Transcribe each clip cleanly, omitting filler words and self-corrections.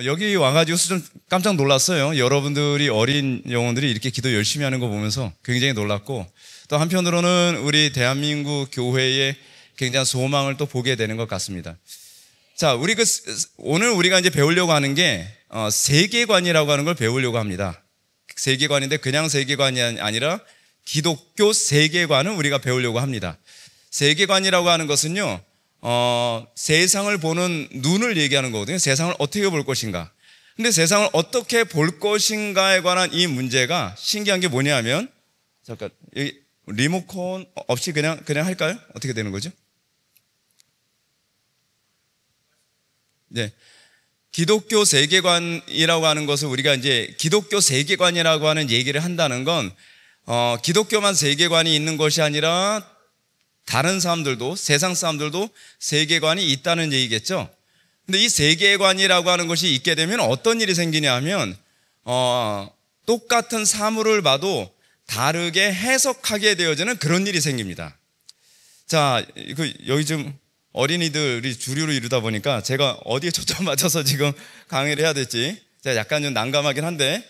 여기 와가지고 좀 깜짝 놀랐어요. 여러분들이 어린 영혼들이 이렇게 기도 열심히 하는 거 보면서 굉장히 놀랐고, 또 한편으로는 우리 대한민국 교회의 굉장한 소망을 또 보게 되는 것 같습니다. 자, 오늘 우리가 이제 배우려고 하는 게 세계관이라고 하는 걸 배우려고 합니다. 세계관인데 그냥 세계관이 아니라 기독교 세계관을 우리가 배우려고 합니다. 세계관이라고 하는 것은요, 세상을 보는 눈을 얘기하는 거거든요. 세상을 어떻게 볼 것인가. 근데 세상을 어떻게 볼 것인가에 관한 이 문제가 신기한 게 뭐냐면, 잠깐, 리모컨 없이 그냥 할까요? 어떻게 되는 거죠? 네. 기독교 세계관이라고 하는 것을 우리가 이제 기독교 세계관이라고 하는 얘기를 한다는 건, 기독교만 세계관이 있는 것이 아니라 다른 사람들도, 세상 사람들도 세계관이 있다는 얘기겠죠. 근데 이 세계관이라고 하는 것이 있게 되면 어떤 일이 생기냐 하면, 똑같은 사물을 봐도 다르게 해석하게 되어지는 그런 일이 생깁니다. 자, 여기 좀 어린이들이 주류로 이루다 보니까 제가 어디에 초점 맞춰서 지금 강의를 해야 될지 제가 약간 좀 난감하긴 한데,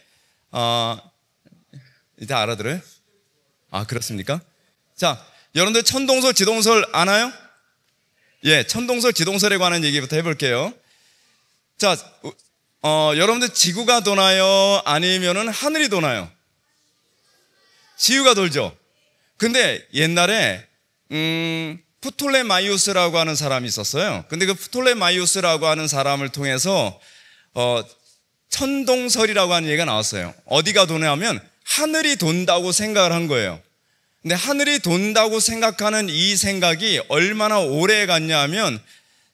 이제 알아들어요? 아, 그렇습니까? 자, 여러분들 천동설, 지동설 아나요? 예, 천동설, 지동설에 관한 얘기부터 해볼게요. 자, 여러분들 지구가 도나요? 아니면은 하늘이 도나요? 지구가 돌죠. 근데 옛날에 프톨레마이오스라고 하는 사람이 있었어요. 근데 그 프톨레마이오스라고 하는 사람을 통해서 천동설이라고 하는 얘기가 나왔어요. 어디가 도냐면 하늘이 돈다고 생각을 한 거예요. 근데 하늘이 돈다고 생각하는 이 생각이 얼마나 오래 갔냐 하면,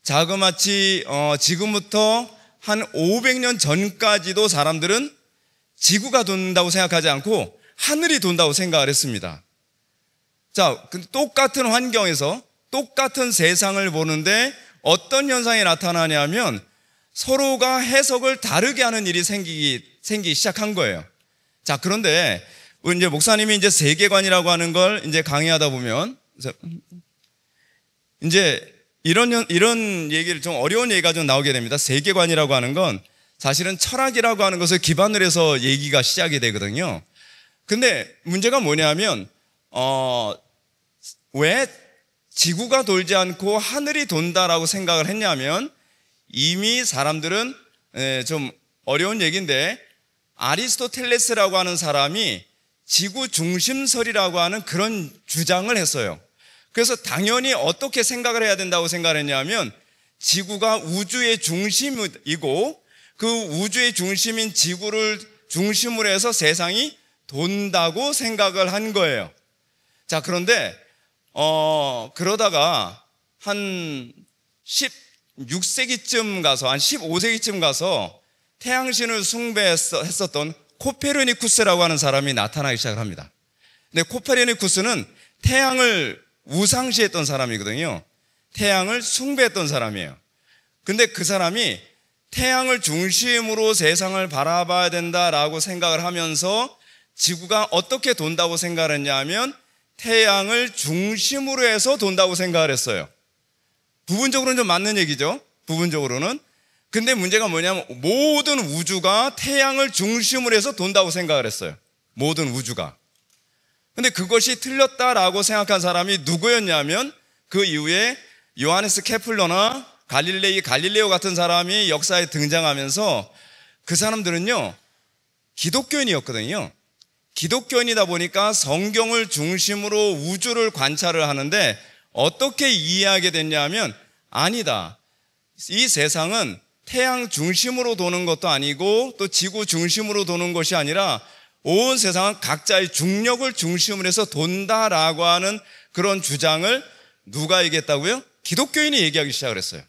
자그마치 지금부터 한 500년 전까지도 사람들은 지구가 돈다고 생각하지 않고 하늘이 돈다고 생각을 했습니다. 자, 똑같은 환경에서 똑같은 세상을 보는데 어떤 현상이 나타나냐면 서로가 해석을 다르게 하는 일이 생기기 시작한 거예요. 자, 그런데 이제 목사님이 이제 세계관이라고 하는 걸 이제 강의하다 보면 이제 이런 얘기를 좀 어려운 얘기가 좀 나오게 됩니다. 세계관이라고 하는 건 사실은 철학이라고 하는 것을 기반으로 해서 얘기가 시작이 되거든요. 근데 문제가 뭐냐면 왜 지구가 돌지 않고 하늘이 돈다라고 생각을 했냐면, 이미 사람들은 좀 어려운 얘기인데 아리스토텔레스라고 하는 사람이 지구 중심설이라고 하는 그런 주장을 했어요. 그래서 당연히 어떻게 생각을 해야 된다고 생각을 했냐면, 지구가 우주의 중심이고 그 우주의 중심인 지구를 중심으로 해서 세상이 돈다고 생각을 한 거예요. 자, 그런데 그러다가 한 16세기쯤 가서, 한 15세기쯤 가서 태양신을 숭배했었던 코페르니쿠스라고 하는 사람이 나타나기 시작을 합니다. 근데 코페르니쿠스는 태양을 우상시했던 사람이거든요. 태양을 숭배했던 사람이에요. 근데 그 사람이 태양을 중심으로 세상을 바라봐야 된다라고 생각을 하면서 지구가 어떻게 돈다고 생각을 했냐 하면 태양을 중심으로 해서 돈다고 생각을 했어요. 부분적으로는 좀 맞는 얘기죠. 부분적으로는. 근데 문제가 뭐냐면 모든 우주가 태양을 중심으로 해서 돈다고 생각을 했어요. 모든 우주가. 근데 그것이 틀렸다라고 생각한 사람이 누구였냐면, 그 이후에 요하네스 케플러나 갈릴레오 같은 사람이 역사에 등장하면서, 그 사람들은요 기독교인이었거든요. 기독교인이다 보니까 성경을 중심으로 우주를 관찰을 하는데 어떻게 이해하게 됐냐면, 아니다, 이 세상은 태양 중심으로 도는 것도 아니고 또 지구 중심으로 도는 것이 아니라 온 세상은 각자의 중력을 중심으로 해서 돈다라고 하는 그런 주장을 누가 얘기했다고요? 기독교인이 얘기하기 시작을 했어요.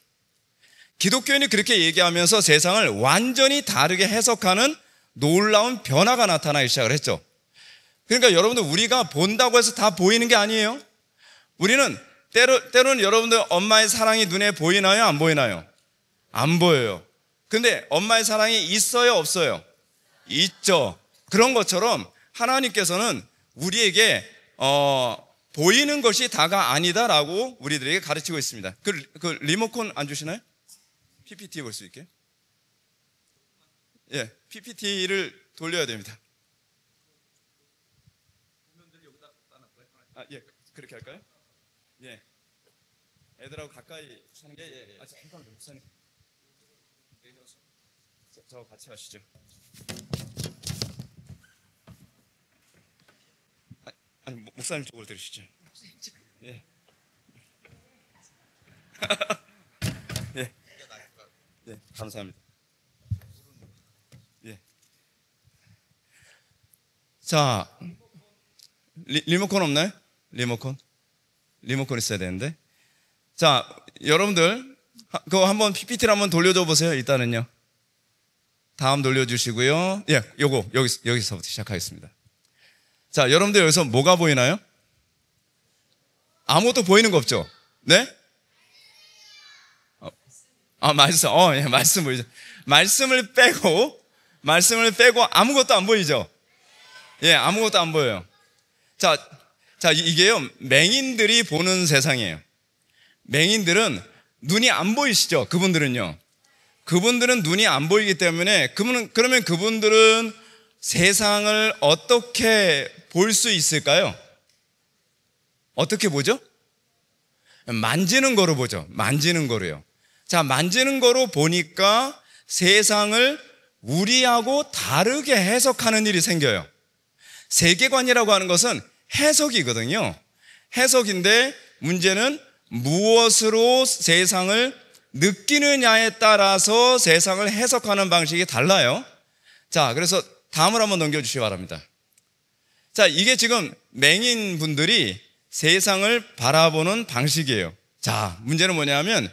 기독교인이 그렇게 얘기하면서 세상을 완전히 다르게 해석하는 놀라운 변화가 나타나기 시작을 했죠. 그러니까 여러분들, 우리가 본다고 해서 다 보이는 게 아니에요. 우리는 때로는 여러분들 엄마의 사랑이 눈에 보이나요? 안 보이나요? 안 보여요. 근데 엄마의 사랑이 있어요? 없어요? 있죠. 그런 것처럼 하나님께서는 우리에게 보이는 것이 다가 아니다라고 우리들에게 가르치고 있습니다. 그 리모컨 안 주시나요? PPT 볼 수 있게. 예, PPT를 돌려야 됩니다. 아, 예, 그렇게 할까요? 예. 애들하고 가까이 사는 게, 예. 아, 잠깐만요, 목사님. 저 같이 하시죠. 아니, 목사님 쪽으로 들으시죠. 예. 예. 예, 감사합니다. 예. 자, 리모컨 없나요? 리모컨 있어야 되는데. 자, 여러분들 그거 한번 PPT를 한번 돌려줘 보세요. 일단은요. 다음 돌려주시고요. 예, 요거 여기서부터 시작하겠습니다. 자, 여러분들 여기서 뭐가 보이나요? 아무것도 보이는 거 없죠? 네? 말씀. 예, 말씀 보이죠? 말씀을 빼고 아무것도 안 보이죠? 예, 아무것도 안 보여요. 자, 이게요, 맹인들이 보는 세상이에요. 맹인들은 눈이 안 보이시죠? 그분들은 눈이 안 보이기 때문에, 그러면 그분들은 세상을 어떻게 볼 수 있을까요? 어떻게 보죠? 만지는 거로 보죠. 만지는 거로요. 자, 만지는 거로 보니까 세상을 우리하고 다르게 해석하는 일이 생겨요. 세계관이라고 하는 것은 해석이거든요. 해석인데 문제는 무엇으로 세상을 느끼느냐에 따라서 세상을 해석하는 방식이 달라요. 자, 그래서 다음을 한번 넘겨주시기 바랍니다. 자, 이게 지금 맹인 분들이 세상을 바라보는 방식이에요. 자, 문제는 뭐냐면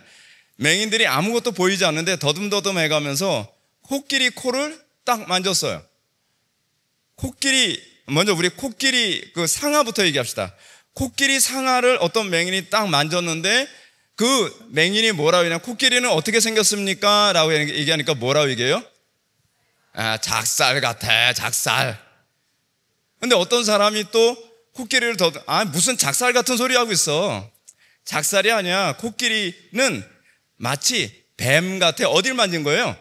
맹인들이 아무것도 보이지 않는데 더듬더듬 해가면서 코끼리 코를 딱 만졌어요. 먼저 우리 코끼리 그 상아부터 얘기합시다. 코끼리 상아를 어떤 맹인이 딱 만졌는데 그 맹인이 뭐라고 얘기하냐, 코끼리는 어떻게 생겼습니까? 라고 얘기하니까 뭐라고 얘기해요? 작살 같아, 작살. 근데 어떤 사람이 또 코끼리를 무슨 작살 같은 소리 하고 있어. 작살이 아니야. 코끼리는 마치 뱀 같아. 어딜 만진 거예요?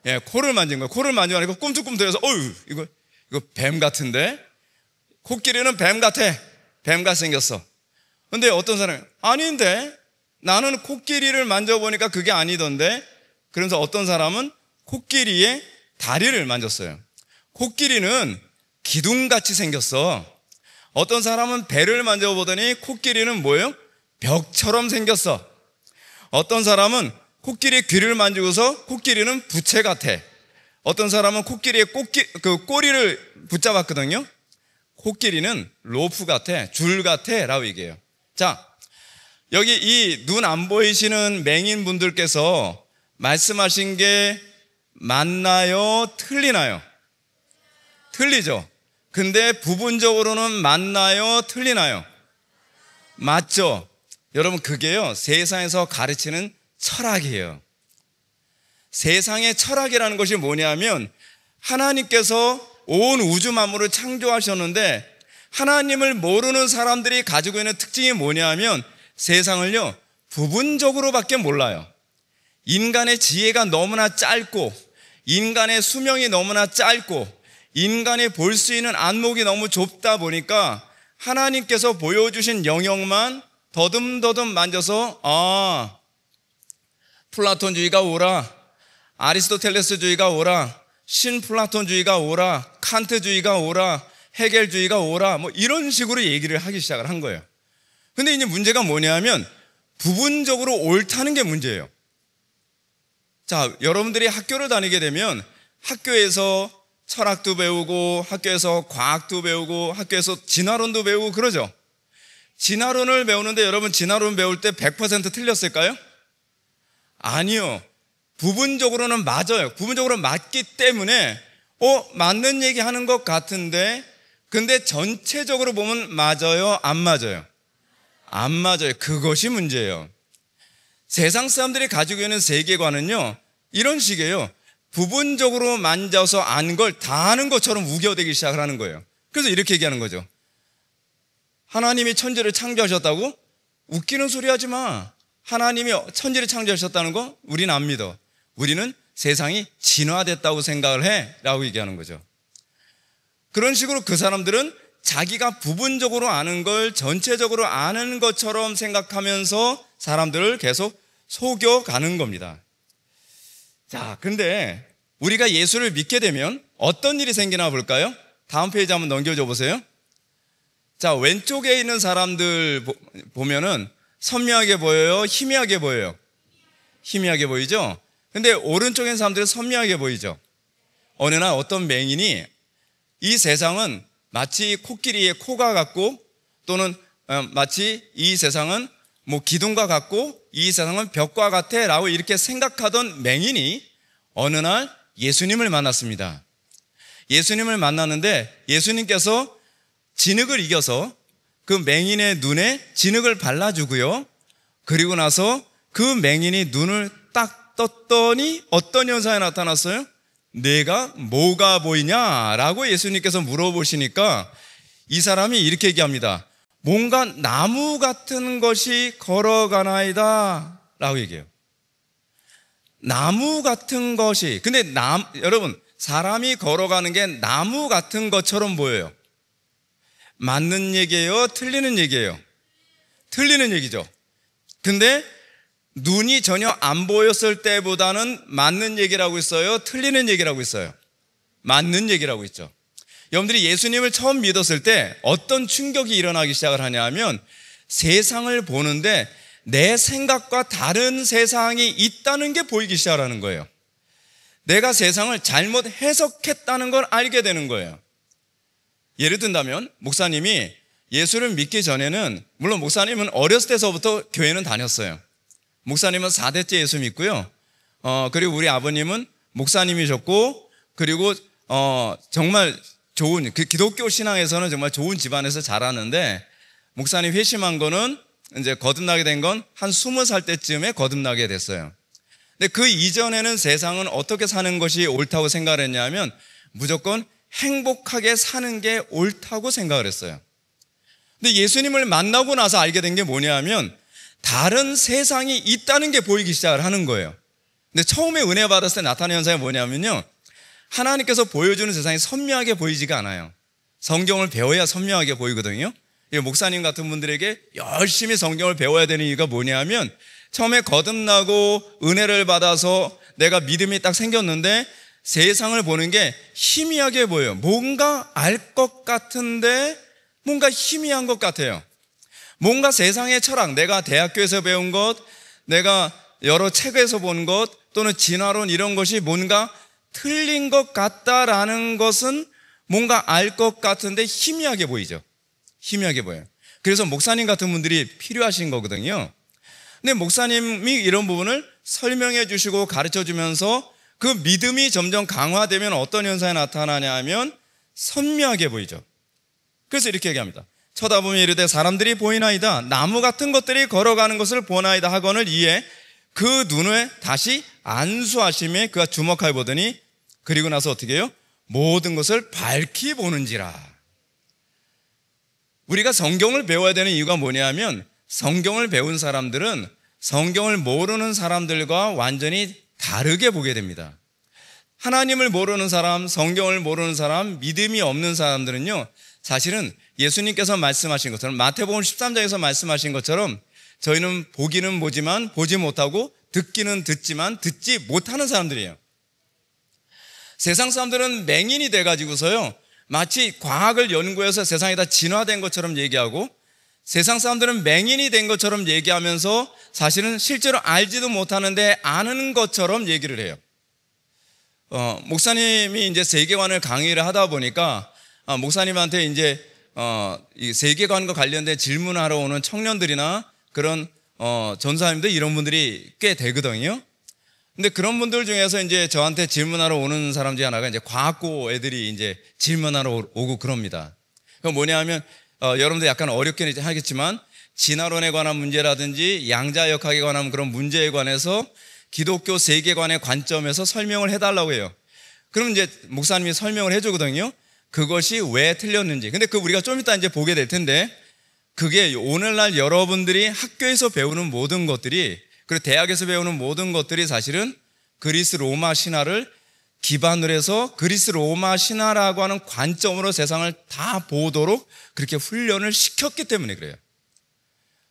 예, 코를 만진 거예요. 코를 만지고 꿈틀꿈틀해서 어휴, 이거 뱀 같은데? 코끼리는 뱀 같아. 뱀같이 생겼어. 근데 어떤 사람이 아닌데 나는 코끼리를 만져보니까 그게 아니던데. 그러면서 어떤 사람은 코끼리의 다리를 만졌어요. 코끼리는 기둥같이 생겼어. 어떤 사람은 배를 만져보더니 코끼리는 뭐예요? 벽처럼 생겼어. 어떤 사람은 코끼리 귀를 만지고서 코끼리는 부채 같아. 어떤 사람은 코끼리의 꼬리를 붙잡았거든요. 코끼리는 로프 같아, 줄 같아 라고 얘기해요. 자, 여기 이 눈 안 보이시는 맹인 분들께서 말씀하신 게 맞나요? 틀리나요? 틀리죠. 근데 부분적으로는 맞나요? 틀리나요? 맞죠. 여러분, 그게요, 세상에서 가르치는 철학이에요. 세상의 철학이라는 것이 뭐냐면 하나님께서 온 우주 만물을 창조하셨는데 하나님을 모르는 사람들이 가지고 있는 특징이 뭐냐면 세상을요, 부분적으로밖에 몰라요. 인간의 지혜가 너무나 짧고 인간의 수명이 너무나 짧고 인간이 볼 수 있는 안목이 너무 좁다 보니까 하나님께서 보여주신 영역만 더듬더듬 만져서 플라톤주의가 오라, 아리스토텔레스주의가 오라, 신플라톤주의가 오라, 칸트주의가 오라, 헤겔주의가 오라, 뭐 이런 식으로 얘기를 하기 시작을 한 거예요. 근데 이제 문제가 뭐냐면 부분적으로 옳다는 게 문제예요. 자, 여러분들이 학교를 다니게 되면 학교에서 철학도 배우고 학교에서 과학도 배우고 학교에서 진화론도 배우고 그러죠. 진화론을 배우는데 여러분, 진화론 배울 때 100% 틀렸을까요? 아니요. 부분적으로는 맞아요. 부분적으로 맞기 때문에 맞는 얘기 하는 것 같은데, 근데 전체적으로 보면 맞아요? 안 맞아요? 안 맞아요. 그것이 문제예요. 세상 사람들이 가지고 있는 세계관은요, 이런 식이에요. 부분적으로 만져서 안 걸 다 아는 것처럼 우겨대기 시작을 하는 거예요. 그래서 이렇게 얘기하는 거죠. 하나님이 천지를 창조하셨다고? 웃기는 소리 하지 마. 하나님이 천지를 창조하셨다는 거 우리는 안 믿어. 우리는 세상이 진화됐다고 생각을 해 라고 얘기하는 거죠. 그런 식으로 그 사람들은 자기가 부분적으로 아는 걸 전체적으로 아는 것처럼 생각하면서 사람들을 계속 속여가는 겁니다. 자, 근데 우리가 예수를 믿게 되면 어떤 일이 생기나 볼까요? 다음 페이지 한번 넘겨줘 보세요. 자, 왼쪽에 있는 사람들 보면은 선명하게 보여요? 희미하게 보여요? 희미하게 보이죠? 근데 오른쪽에 있는 사람들은 선명하게 보이죠? 어느 날 어떤 맹인이 이 세상은 마치 코끼리의 코가 같고, 또는 마치 이 세상은 뭐 기둥과 같고, 이 세상은 벽과 같아 라고 이렇게 생각하던 맹인이 어느 날 예수님을 만났습니다. 예수님을 만났는데 예수님께서 진흙을 이겨서 그 맹인의 눈에 진흙을 발라주고요, 그리고 나서 그 맹인이 눈을 딱 떴더니 어떤 현상이 나타났어요? 내가 뭐가 보이냐? 라고 예수님께서 물어보시니까 이 사람이 이렇게 얘기합니다. 뭔가 나무 같은 것이 걸어가나이다 라고 얘기해요. 나무 같은 것이, 근데 여러분, 사람이 걸어가는 게 나무 같은 것처럼 보여요. 맞는 얘기예요? 틀리는 얘기예요? 틀리는 얘기죠. 근데 눈이 전혀 안 보였을 때보다는 맞는 얘기라고 있어요? 틀리는 얘기라고 있어요? 맞는 얘기라고 있죠. 여러분들이 예수님을 처음 믿었을 때 어떤 충격이 일어나기 시작을 하냐면, 세상을 보는데 내 생각과 다른 세상이 있다는 게 보이기 시작하는 거예요. 내가 세상을 잘못 해석했다는 걸 알게 되는 거예요. 예를 든다면 목사님이 예수를 믿기 전에는, 물론 목사님은 어렸을 때서부터 교회는 다녔어요. 목사님은 4대째 예수 믿고요. 그리고 우리 아버님은 목사님이셨고, 그리고 정말 좋은, 그 기독교 신앙에서는 정말 좋은 집안에서 자라는데, 목사님 회심한 거는 이제 거듭나게 된 건 한 20살 때쯤에 거듭나게 됐어요. 근데 그 이전에는 세상은 어떻게 사는 것이 옳다고 생각을 했냐면 무조건 행복하게 사는 게 옳다고 생각을 했어요. 근데 예수님을 만나고 나서 알게 된 게 뭐냐면 다른 세상이 있다는 게 보이기 시작을 하는 거예요. 근데 처음에 은혜 받았을 때 나타나는 현상이 뭐냐면요, 하나님께서 보여주는 세상이 선명하게 보이지가 않아요. 성경을 배워야 선명하게 보이거든요. 목사님 같은 분들에게 열심히 성경을 배워야 되는 이유가 뭐냐면, 처음에 거듭나고 은혜를 받아서 내가 믿음이 딱 생겼는데 세상을 보는 게 희미하게 보여요. 뭔가 알 것 같은데 뭔가 희미한 것 같아요. 뭔가 세상의 철학, 내가 대학교에서 배운 것, 내가 여러 책에서 본 것, 또는 진화론 이런 것이 뭔가 틀린 것 같다라는 것은 뭔가 알 것 같은데 희미하게 보이죠. 희미하게 보여요. 그래서 목사님 같은 분들이 필요하신 거거든요. 근데 목사님이 이런 부분을 설명해 주시고 가르쳐 주면서 그 믿음이 점점 강화되면 어떤 현상이 나타나냐 하면 선명하게 보이죠. 그래서 이렇게 얘기합니다. 쳐다보면 이르되 사람들이 보이나이다. 나무 같은 것들이 걸어가는 것을 보나이다 하거늘 이에 그 눈에 다시 안수하심에 그가 주목하여 보더니, 그리고 나서 어떻게 해요? 모든 것을 밝히 보는지라. 우리가 성경을 배워야 되는 이유가 뭐냐면, 성경을 배운 사람들은 성경을 모르는 사람들과 완전히 다르게 보게 됩니다. 하나님을 모르는 사람, 성경을 모르는 사람, 믿음이 없는 사람들은요, 사실은 예수님께서 말씀하신 것처럼, 마태복음 13장에서 말씀하신 것처럼 저희는 보기는 보지만 보지 못하고 듣기는 듣지만 듣지 못하는 사람들이에요. 세상 사람들은 맹인이 돼가지고서요, 마치 과학을 연구해서 세상이 다 진화된 것처럼 얘기하고, 세상 사람들은 맹인이 된 것처럼 얘기하면서 사실은 실제로 알지도 못하는데 아는 것처럼 얘기를 해요. 목사님이 이제 세계관을 강의를 하다 보니까 목사님한테 이제 이 세계관과 관련된 질문하러 오는 청년들이나 그런 전사님들 이런 분들이 꽤 되거든요. 근데 그런 분들 중에서 이제 저한테 질문하러 오는 사람 중에 하나가 이제 과학고 애들이 이제 질문하러 오고 그럽니다. 그건 뭐냐 하면 여러분들 약간 어렵긴 하겠지만 진화론에 관한 문제라든지 양자역학에 관한 그런 문제에 관해서 기독교 세계관의 관점에서 설명을 해달라고 해요. 그럼 이제 목사님이 설명을 해주거든요. 그것이 왜 틀렸는지. 근데 우리가 좀 이따 이제 보게 될 텐데, 그게 오늘날 여러분들이 학교에서 배우는 모든 것들이, 그리고 대학에서 배우는 모든 것들이 사실은 그리스 로마 신화를 기반으로 해서 그리스 로마 신화라고 하는 관점으로 세상을 다 보도록 그렇게 훈련을 시켰기 때문에 그래요.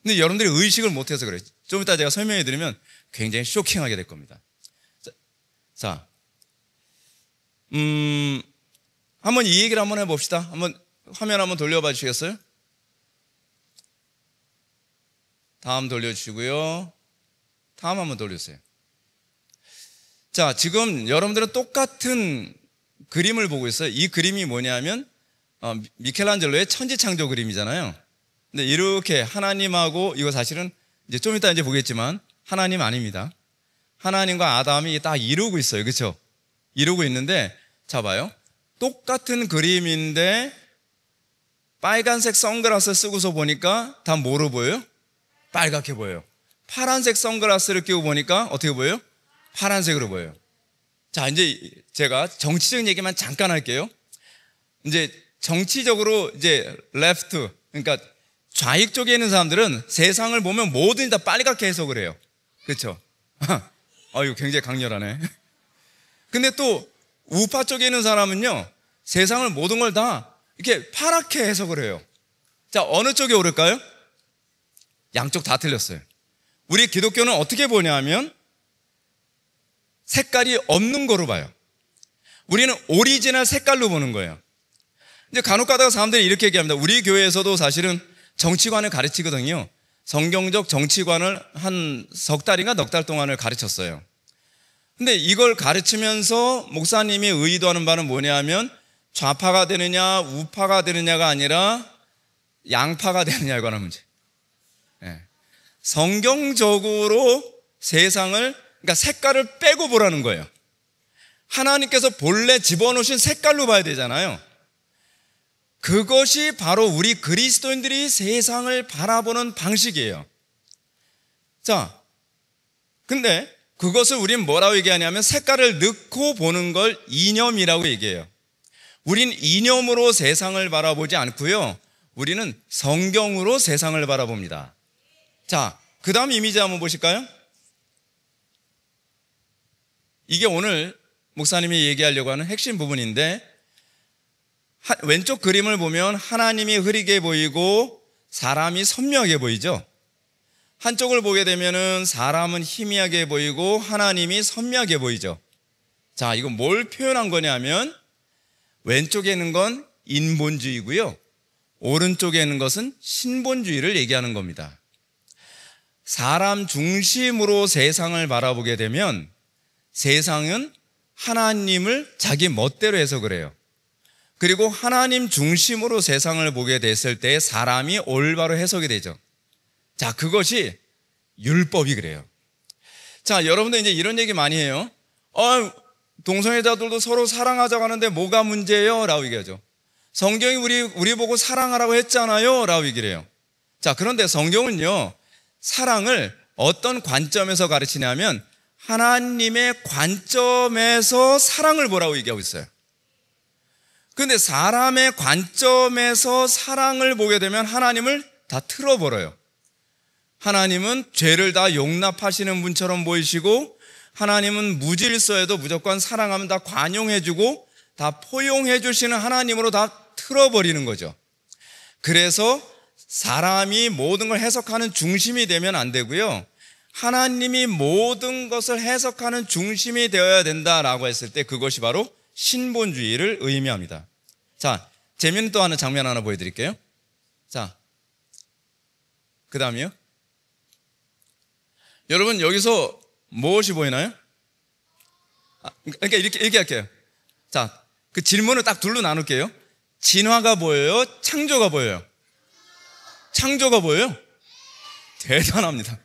근데 여러분들이 의식을 못해서 그래요. 좀 이따 제가 설명해 드리면 굉장히 쇼킹하게 될 겁니다. 자, 한번 이 얘기를 한번 해봅시다. 한번 화면 한번 돌려봐 주시겠어요? 다음 돌려주시고요. 다음 한번 돌려주세요. 자, 지금 여러분들은 똑같은 그림을 보고 있어요. 이 그림이 뭐냐면 미켈란젤로의 천지창조 그림이잖아요. 근데 이렇게 하나님하고, 이거 사실은 이제 좀 이따 이제 보겠지만 하나님 아닙니다. 하나님과 아담이 딱 이루고 있어요. 그렇죠? 이루고 있는데, 자 봐요. 똑같은 그림인데 빨간색 선글라스 쓰고서 보니까 다 뭐로 보여요? 빨갛게 보여요. 파란색 선글라스를 끼고 보니까 어떻게 보여요? 파란색으로 보여요. 자, 이제 제가 정치적인 얘기만 잠깐 할게요. 이제 정치적으로 이제 레프트, 그러니까 좌익 쪽에 있는 사람들은 세상을 보면 뭐든 다 빨갛게 해석을 해요. 그렇죠? 이거 굉장히 강렬하네. 근데 또 우파 쪽에 있는 사람은요, 세상을 모든 걸 다 이렇게 파랗게 해석을 해요. 자, 어느 쪽이 옳을까요? 양쪽 다 틀렸어요. 우리 기독교는 어떻게 보냐면 색깔이 없는 거로 봐요. 우리는 오리지널 색깔로 보는 거예요. 이제 간혹 가다가 사람들이 이렇게 얘기합니다. 우리 교회에서도 사실은 정치관을 가르치거든요. 성경적 정치관을 한 석 달인가 넉 달 동안을 가르쳤어요. 근데 이걸 가르치면서 목사님이 의도하는 바는 뭐냐면 좌파가 되느냐 우파가 되느냐가 아니라 양파가 되느냐에 관한 문제. 성경적으로 세상을, 그러니까 색깔을 빼고 보라는 거예요. 하나님께서 본래 집어넣으신 색깔로 봐야 되잖아요. 그것이 바로 우리 그리스도인들이 세상을 바라보는 방식이에요. 자, 근데 그것을 우린 뭐라고 얘기하냐면 색깔을 넣고 보는 걸 이념이라고 얘기해요. 우린 이념으로 세상을 바라보지 않고요, 우리는 성경으로 세상을 바라봅니다. 자, 그 다음 이미지 한번 보실까요? 이게 오늘 목사님이 얘기하려고 하는 핵심 부분인데, 왼쪽 그림을 보면 하나님이 흐리게 보이고 사람이 선명하게 보이죠. 한쪽을 보게 되면은 사람은 희미하게 보이고 하나님이 선명하게 보이죠. 자, 이거 뭘 표현한 거냐면 왼쪽에 있는 건 인본주의고요, 오른쪽에 있는 것은 신본주의를 얘기하는 겁니다. 사람 중심으로 세상을 바라보게 되면 세상은 하나님을 자기 멋대로 해석을 해요. 그리고 하나님 중심으로 세상을 보게 됐을 때 사람이 올바로 해석이 되죠. 자, 그것이 율법이 그래요. 자, 여러분들 이제 이런 얘기 많이 해요. 동성애자들도 서로 사랑하자고 하는데 뭐가 문제예요? 라고 얘기하죠. 성경이 우리 보고 사랑하라고 했잖아요? 라고 얘기를 해요. 자, 그런데 성경은요, 사랑을 어떤 관점에서 가르치냐면 하나님의 관점에서 사랑을 보라고 얘기하고 있어요. 그런데 사람의 관점에서 사랑을 보게 되면 하나님을 다 틀어버려요. 하나님은 죄를 다 용납하시는 분처럼 보이시고, 하나님은 무질서에도 무조건 사랑하면 다 관용해주고 다 포용해주시는 하나님으로 다 틀어버리는 거죠. 그래서 사람이 모든 걸 해석하는 중심이 되면 안 되고요, 하나님이 모든 것을 해석하는 중심이 되어야 된다라고 했을 때 그것이 바로 신본주의를 의미합니다. 자, 재미있는 또 하나 장면 하나 보여드릴게요. 자, 그 다음이요. 여러분, 여기서 무엇이 보이나요? 그러니까 이렇게 할게요. 자, 그 질문을 딱 둘로 나눌게요. 진화가 보여요? 창조가 보여요? 창조가 보여요? 대단합니다.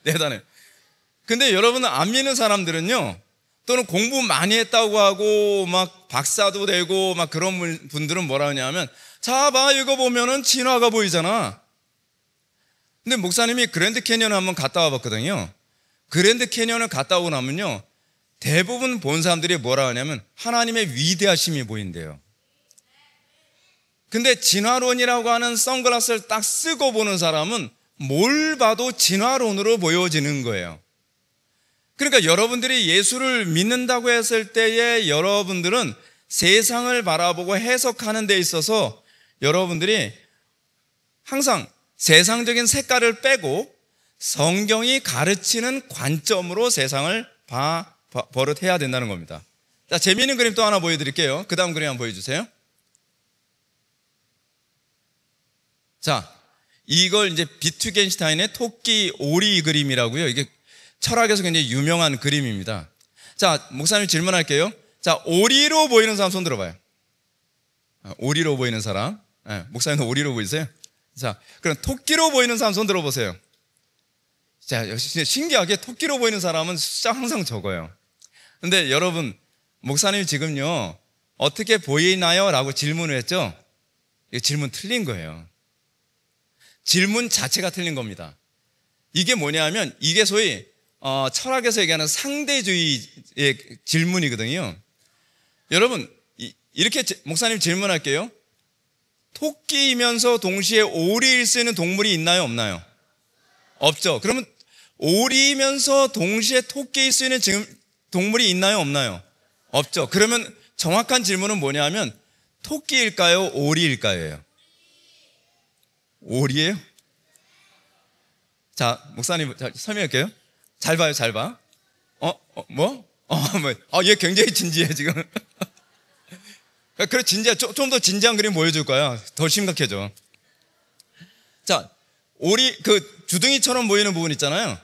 대단해요. 근데 여러분, 안 믿는 사람들은요, 또는 공부 많이 했다고 하고 막 박사도 되고 막 그런 분들은 뭐라 하냐면, 자, 봐, 이거 보면은 진화가 보이잖아. 근데 목사님이 그랜드 캐니언을 한번 갔다 와봤거든요. 그랜드 캐니언을 갔다 오고 나면요, 대부분 본 사람들이 뭐라 하냐면 하나님의 위대하심이 보인대요. 근데 진화론이라고 하는 선글라스를 딱 쓰고 보는 사람은 뭘 봐도 진화론으로 보여지는 거예요. 그러니까 여러분들이 예수를 믿는다고 했을 때에 여러분들은 세상을 바라보고 해석하는 데 있어서 여러분들이 항상 세상적인 색깔을 빼고 성경이 가르치는 관점으로 세상을 버릇해야 된다는 겁니다. 자, 재미있는 그림 또 하나 보여드릴게요. 그 다음 그림 한번 보여주세요. 자, 이걸 이제 비트겐슈타인의 토끼 오리 그림이라고요. 이게 철학에서 굉장히 유명한 그림입니다. 자, 목사님 질문할게요. 자, 오리로 보이는 사람 손 들어봐요. 오리로 보이는 사람. 네, 목사님도 오리로 보이세요? 자, 그럼 토끼로 보이는 사람 손 들어보세요. 자, 신기하게 토끼로 보이는 사람은 숫자 항상 적어요. 근데 여러분, 목사님이 지금요, 어떻게 보이나요? 라고 질문을 했죠? 이거 질문 틀린 거예요. 질문 자체가 틀린 겁니다. 이게 뭐냐면, 이게 소위, 철학에서 얘기하는 상대주의의 질문이거든요. 여러분, 이렇게 목사님 질문할게요. 토끼이면서 동시에 오리일 수 있는 동물이 있나요? 없나요? 없죠. 그러면 오리이면서 동시에 토끼일 수 있는 동물이 있나요? 없나요? 없죠. 그러면 정확한 질문은 뭐냐면 토끼일까요? 오리일까요? 오리예요? 자, 목사님 설명할게요. 잘 봐요, 잘 봐. 얘 굉장히 진지해, 지금. 그래, 좀 더 진지한 그림 보여줄 거야. 더 심각해져. 자, 오리, 주둥이처럼 보이는 부분 있잖아요.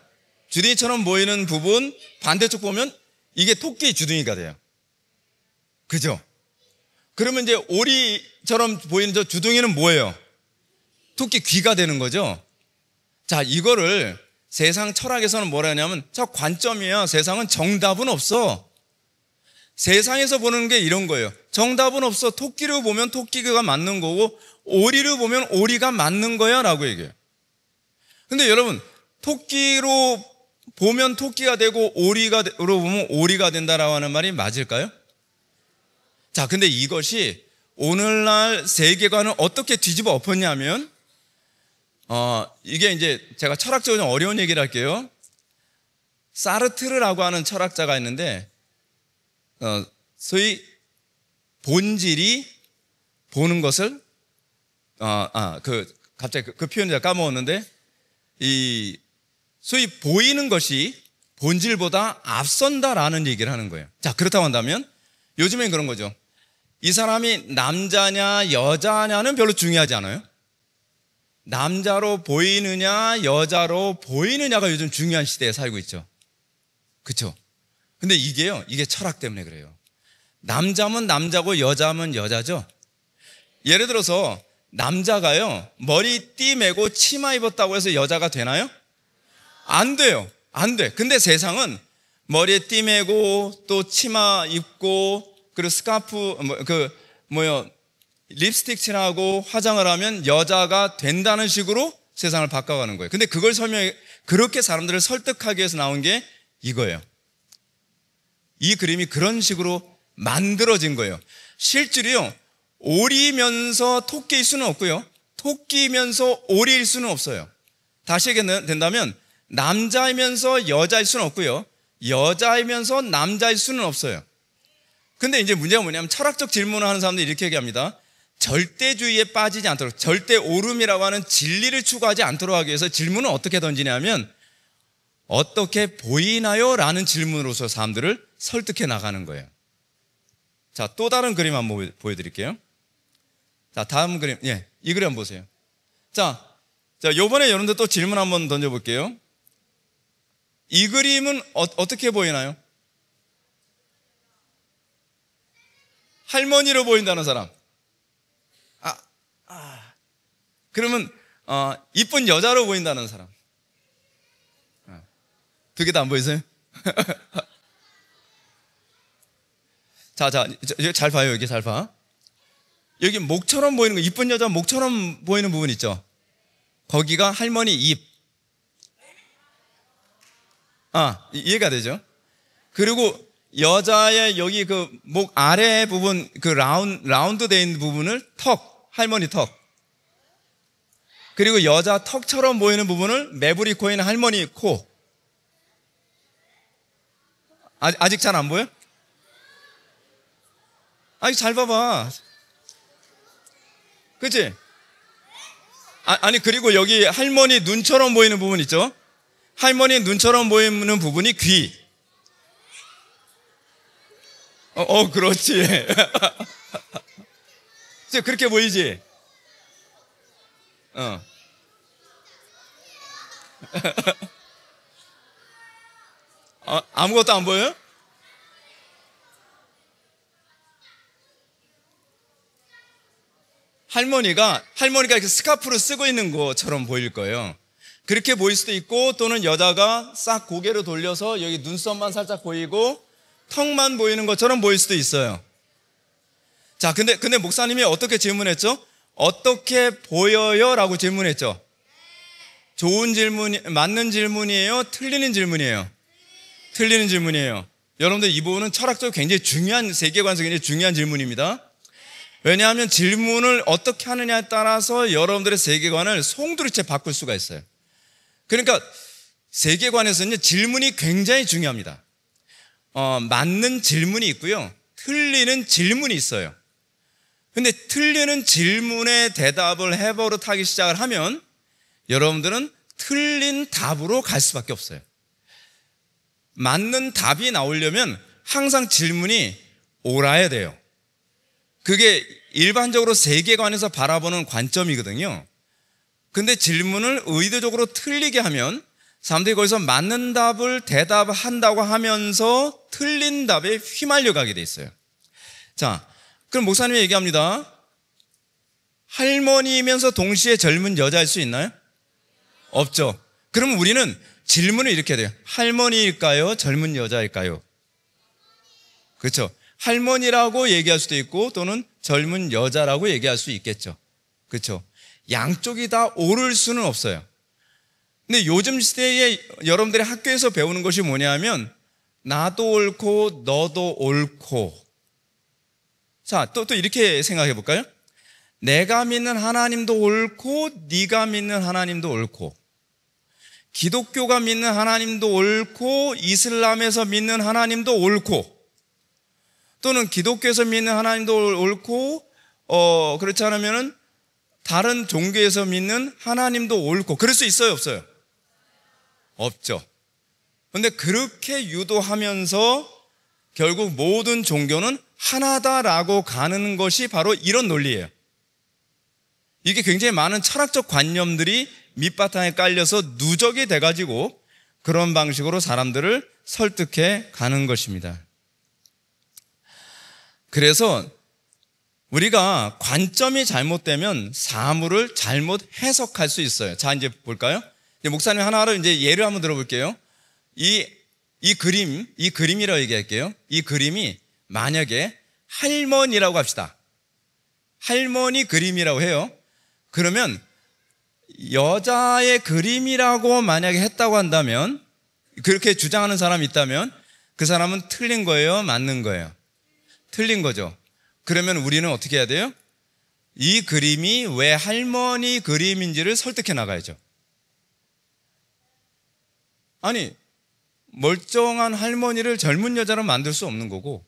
주둥이처럼 보이는 부분, 반대쪽 보면 이게 토끼 주둥이가 돼요. 그죠? 그러면 이제 오리처럼 보이는 저 주둥이는 뭐예요? 토끼 귀가 되는 거죠? 자, 이거를 세상 철학에서는 뭐라 하냐면, 저 관점이야. 세상은 정답은 없어. 세상에서 보는 게 이런 거예요. 정답은 없어. 토끼를 보면 토끼가 맞는 거고, 오리를 보면 오리가 맞는 거야. 라고 얘기해요. 근데 여러분, 토끼로 보면 토끼가 되고, 오리로 보면 오리가 된다라고 하는 말이 맞을까요? 자, 근데 이것이 오늘날 세계관을 어떻게 뒤집어 엎었냐면, 이게 이제 제가 철학적으로 좀 어려운 얘기를 할게요. 사르트르라고 하는 철학자가 있는데, 소위 본질이 보는 것을, 갑자기 그 표현을 제가 까먹었는데, 소위 보이는 것이 본질보다 앞선다라는 얘기를 하는 거예요. 자, 그렇다고 한다면, 요즘엔 그런 거죠. 이 사람이 남자냐, 여자냐는 별로 중요하지 않아요. 남자로 보이느냐, 여자로 보이느냐가 요즘 중요한 시대에 살고 있죠. 그쵸? 근데 이게 철학 때문에 그래요. 남자면 남자고 여자면 여자죠. 예를 들어서 남자가요, 머리띠 메고 치마 입었다고 해서 여자가 되나요? 안 돼요. 안 돼. 근데 세상은 머리에 띠 메고 또 치마 입고 그리고 스카프, 립스틱 칠하고 화장을 하면 여자가 된다는 식으로 세상을 바꿔가는 거예요. 근데 그걸 그렇게 사람들을 설득하기 위해서 나온 게 이거예요. 이 그림이 그런 식으로 만들어진 거예요. 실제로요, 오리면서 토끼일 수는 없고요, 토끼면서 오리일 수는 없어요. 다시 얘기된다면 남자이면서 여자일 수는 없고요, 여자이면서 남자일 수는 없어요. 근데 이제 문제가 뭐냐면 철학적 질문을 하는 사람들이 이렇게 얘기합니다. 절대주의에 빠지지 않도록, 절대 오름이라고 하는 진리를 추구하지 않도록 하기 위해서 질문은 어떻게 던지냐면 어떻게 보이나요? 라는 질문으로서 사람들을 설득해 나가는 거예요. 자, 또 다른 그림 한번 보여드릴게요. 자, 다음 그림, 이 그림 한번 보세요. 자, 요번에 여러분들 또 질문 한번 던져볼게요. 이 그림은 어떻게 보이나요? 할머니로 보인다는 사람. 그러면 이쁜 여자로 보인다는 사람. 두 개 다 안 보이세요? 자, 잘 봐요. 여기 잘 봐. 여기 목처럼 보이는 거, 이쁜 여자 목처럼 보이는 부분 있죠? 거기가 할머니 입. 이해가 되죠? 그리고 여자의 여기 그 목 아래 부분, 그 라운드 돼 있는 부분을 턱, 할머니 턱. 그리고 여자 턱처럼 보이는 부분을 매부리 코에 있는 할머니 코. 아직 잘 안 보여? 아직 잘 봐봐. 그치? 아니, 그리고 여기 할머니 눈처럼 보이는 부분 있죠? 할머니 눈처럼 보이는 부분이 귀. 그렇지. 그렇게 보이지? 아무것도 안 보여요? 할머니가 이렇게 스카프를 쓰고 있는 것처럼 보일 거예요. 그렇게 보일 수도 있고, 또는 여자가 싹 고개를 돌려서 여기 눈썹만 살짝 보이고 턱만 보이는 것처럼 보일 수도 있어요. 자, 근데 목사님이 어떻게 질문했죠? 어떻게 보여요? 라고 질문했죠. 좋은 질문이, 맞는 질문이에요? 틀리는 질문이에요? 틀리는 질문이에요. 여러분들, 이 부분은 철학적으로 굉장히 중요한, 세계관에서 굉장히 중요한 질문입니다. 왜냐하면 질문을 어떻게 하느냐에 따라서 여러분들의 세계관을 송두리째 바꿀 수가 있어요. 그러니까 세계관에서는 질문이 굉장히 중요합니다. 맞는 질문이 있고요, 틀리는 질문이 있어요. 근데 틀리는 질문에 대답을 해버릇하기 시작을 하면 여러분들은 틀린 답으로 갈 수밖에 없어요. 맞는 답이 나오려면 항상 질문이 옳아야 돼요. 그게 일반적으로 세계관에서 바라보는 관점이거든요. 근데 질문을 의도적으로 틀리게 하면 사람들이 거기서 맞는 답을 대답한다고 하면서 틀린 답에 휘말려 가게 돼 있어요. 자, 그럼 목사님이 얘기합니다. 할머니이면서 동시에 젊은 여자일 수 있나요? 없죠. 그러면 우리는 질문을 이렇게 해야 돼요. 할머니일까요? 젊은 여자일까요? 그렇죠. 할머니라고 얘기할 수도 있고, 또는 젊은 여자라고 얘기할 수 있겠죠. 그렇죠. 양쪽이 다 옳을 수는 없어요. 근데 요즘 시대에 여러분들이 학교에서 배우는 것이 뭐냐면, 나도 옳고 너도 옳고. 자, 또 이렇게 생각해 볼까요? 내가 믿는 하나님도 옳고 네가 믿는 하나님도 옳고, 기독교가 믿는 하나님도 옳고 이슬람에서 믿는 하나님도 옳고, 또는 기독교에서 믿는 하나님도 옳고 그렇지 않으면 다른 종교에서 믿는 하나님도 옳고, 그럴 수 있어요, 없어요? 없죠. 그런데 그렇게 유도하면서 결국 모든 종교는 하나다라고 가는 것이 바로 이런 논리예요. 이게 굉장히 많은 철학적 관념들이 밑바탕에 깔려서 누적이 돼가지고 그런 방식으로 사람들을 설득해 가는 것입니다. 그래서 우리가 관점이 잘못되면 사물을 잘못 해석할 수 있어요. 자, 이제 볼까요? 목사님 하나로 이제 예를 한번 들어볼게요. 이 그림이라고 얘기할게요. 이 그림이 만약에 할머니라고 합시다. 할머니 그림이라고 해요. 그러면 여자의 그림이라고 만약에 했다고 한다면, 그렇게 주장하는 사람이 있다면 그 사람은 틀린 거예요? 맞는 거예요? 틀린 거죠. 그러면 우리는 어떻게 해야 돼요? 이 그림이 왜 할머니 그림인지를 설득해 나가야죠. 아니, 멀쩡한 할머니를 젊은 여자로 만들 수 없는 거고,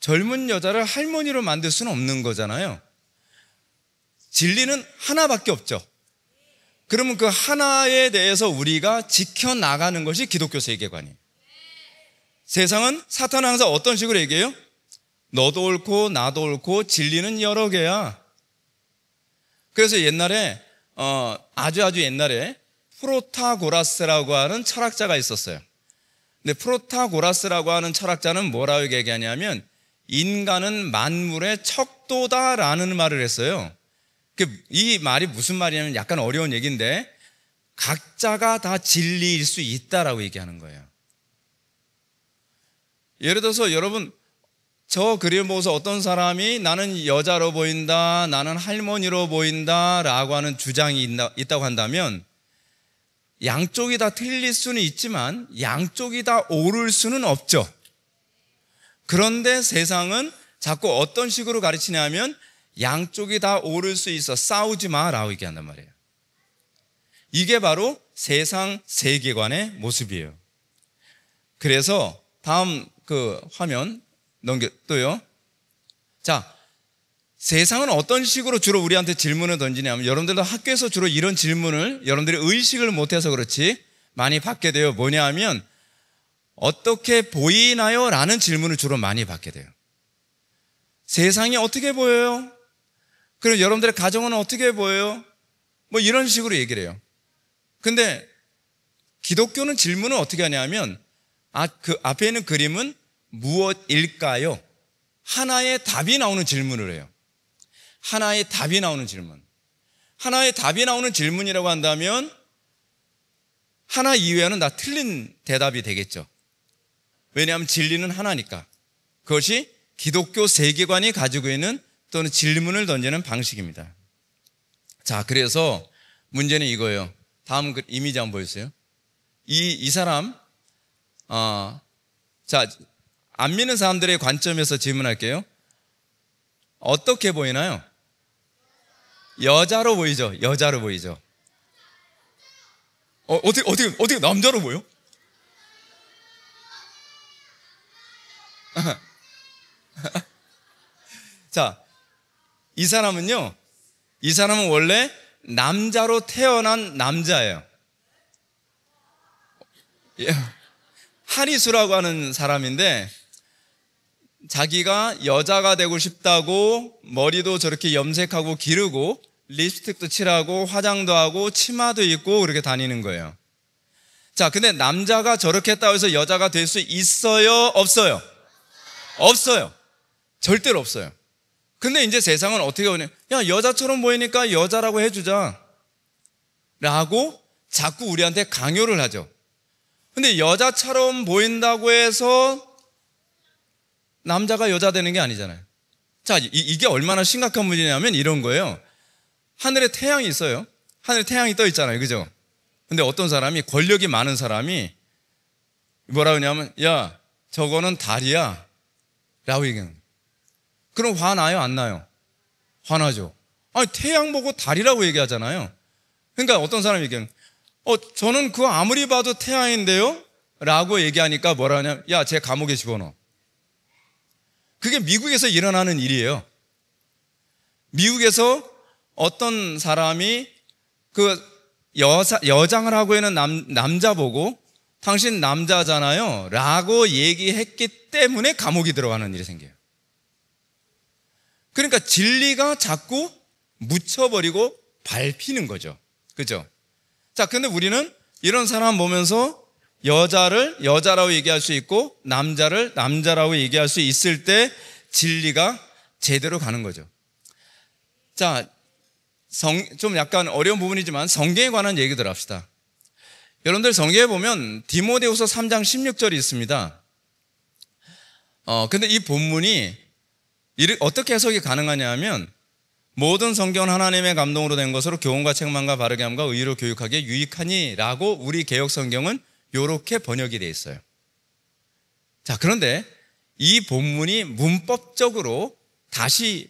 젊은 여자를 할머니로 만들 수는 없는 거잖아요. 진리는 하나밖에 없죠. 그러면 그 하나에 대해서 우리가 지켜나가는 것이 기독교 세계관이에요. 세상은, 사탄은 항상 어떤 식으로 얘기해요? 너도 옳고 나도 옳고 진리는 여러 개야. 그래서 옛날에 아주 옛날에 프로타고라스라고 하는 철학자가 있었어요. 근데 프로타고라스라고 하는 철학자는 뭐라고 얘기하냐면, 인간은 만물의 척도다라는 말을 했어요. 이 말이 무슨 말이냐면 약간 어려운 얘기인데, 각자가 다 진리일 수 있다라고 얘기하는 거예요. 예를 들어서 여러분, 저 그림을 보고서 어떤 사람이 나는 여자로 보인다, 나는 할머니로 보인다 라고 하는 주장이 있다고 한다면, 양쪽이 다 틀릴 수는 있지만 양쪽이 다 옳을 수는 없죠. 그런데 세상은 자꾸 어떤 식으로 가르치냐면, 양쪽이 다 오를 수 있어. 싸우지 마라고 얘기한단 말이에요. 이게 바로 세상 세계관의 모습이에요. 그래서 다음 그 화면 또요. 자, 세상은 어떤 식으로 주로 우리한테 질문을 던지냐면, 여러분들도 학교에서 주로 이런 질문을 여러분들이 의식을 못해서 그렇지 많이 받게 돼요. 뭐냐 하면, 어떻게 보이나요? 라는 질문을 주로 많이 받게 돼요. 세상이 어떻게 보여요? 그리고 여러분들의 가정은 어떻게 보여요? 뭐 이런 식으로 얘기를 해요. 근데 기독교는 질문을 어떻게 하냐면, 그 앞에 있는 그림은 무엇일까요? 하나의 답이 나오는 질문을 해요. 하나의 답이 나오는 질문. 하나의 답이 나오는 질문이라고 한다면 하나 이외에는 다 틀린 대답이 되겠죠. 왜냐하면 진리는 하나니까. 그것이 기독교 세계관이 가지고 있는 또는 질문을 던지는 방식입니다. 자, 그래서 문제는 이거예요. 다음 이미지 한번 보여주세요. 이 사람, 자, 안 믿는 사람들의 관점에서 질문할게요. 어떻게 보이나요? 여자로 보이죠? 여자로 보이죠? 어떻게 남자로 보여? 자, 이 사람은 원래 남자로 태어난 남자예요. 하리수라고 하는 사람인데, 자기가 여자가 되고 싶다고 머리도 저렇게 염색하고 기르고 립스틱도 칠하고 화장도 하고 치마도 입고 그렇게 다니는 거예요. 자, 근데 남자가 저렇게 했다고 해서 여자가 될 수 있어요? 없어요? 없어요. 절대로 없어요. 근데 이제 세상은 어떻게 보냐, 야, 여자처럼 보이니까 여자라고 해주자 라고 자꾸 우리한테 강요를 하죠. 근데 여자처럼 보인다고 해서 남자가 여자 되는 게 아니잖아요. 자, 이게 얼마나 심각한 문제냐면 이런 거예요. 하늘에 태양이 있어요. 하늘에 태양이 떠 있잖아요. 그죠? 근데 어떤 사람이, 권력이 많은 사람이 뭐라 그러냐면, 야, 저거는 달이야 라고 얘기하는 거예요. 그럼 화나요? 안 나요? 화나죠. 아니, 태양 보고 달이라고 얘기하잖아요. 그러니까 어떤 사람이 얘기하면, 저는 그거 아무리 봐도 태양인데요? 라고 얘기하니까 뭐라 하냐면, 야, 쟤 감옥에 집어넣어. 그게 미국에서 일어나는 일이에요. 미국에서 어떤 사람이 그 여장을 하고 있는 남자 보고, 당신 남자잖아요 라고 얘기했기 때문에 감옥이 들어가는 일이 생겨요. 그러니까 진리가 자꾸 묻혀버리고 밟히는 거죠. 그죠? 자, 근데 우리는 이런 사람 보면서 여자를 여자라고 얘기할 수 있고 남자를 남자라고 얘기할 수 있을 때 진리가 제대로 가는 거죠. 자, 좀 약간 어려운 부분이지만 성경에 관한 얘기들 합시다. 여러분들 성경에 보면 디모데후서 3장 16절이 있습니다. 근데 이 본문이 어떻게 해석이 가능하냐 하면, 모든 성경은 하나님의 감동으로 된 것으로 교훈과 책망과 바르게 함과 의로 교육하기에 유익하니 라고 우리 개역 성경은 이렇게 번역이 되어 있어요. 자, 그런데 이 본문이 문법적으로 다시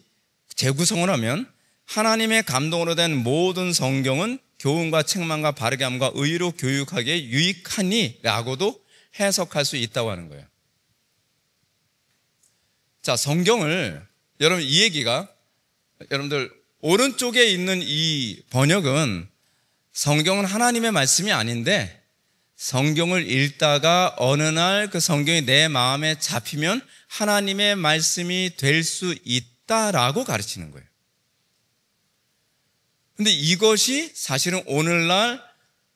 재구성을 하면, 하나님의 감동으로 된 모든 성경은 교훈과 책망과 바르게 함과 의로 교육하기에 유익하니 라고도 해석할 수 있다고 하는 거예요. 자, 성경을, 여러분 이 얘기가, 여러분들 오른쪽에 있는 이 번역은 성경은 하나님의 말씀이 아닌데, 성경을 읽다가 어느 날 그 성경이 내 마음에 잡히면 하나님의 말씀이 될 수 있다라고 가르치는 거예요. 근데 이것이 사실은 오늘날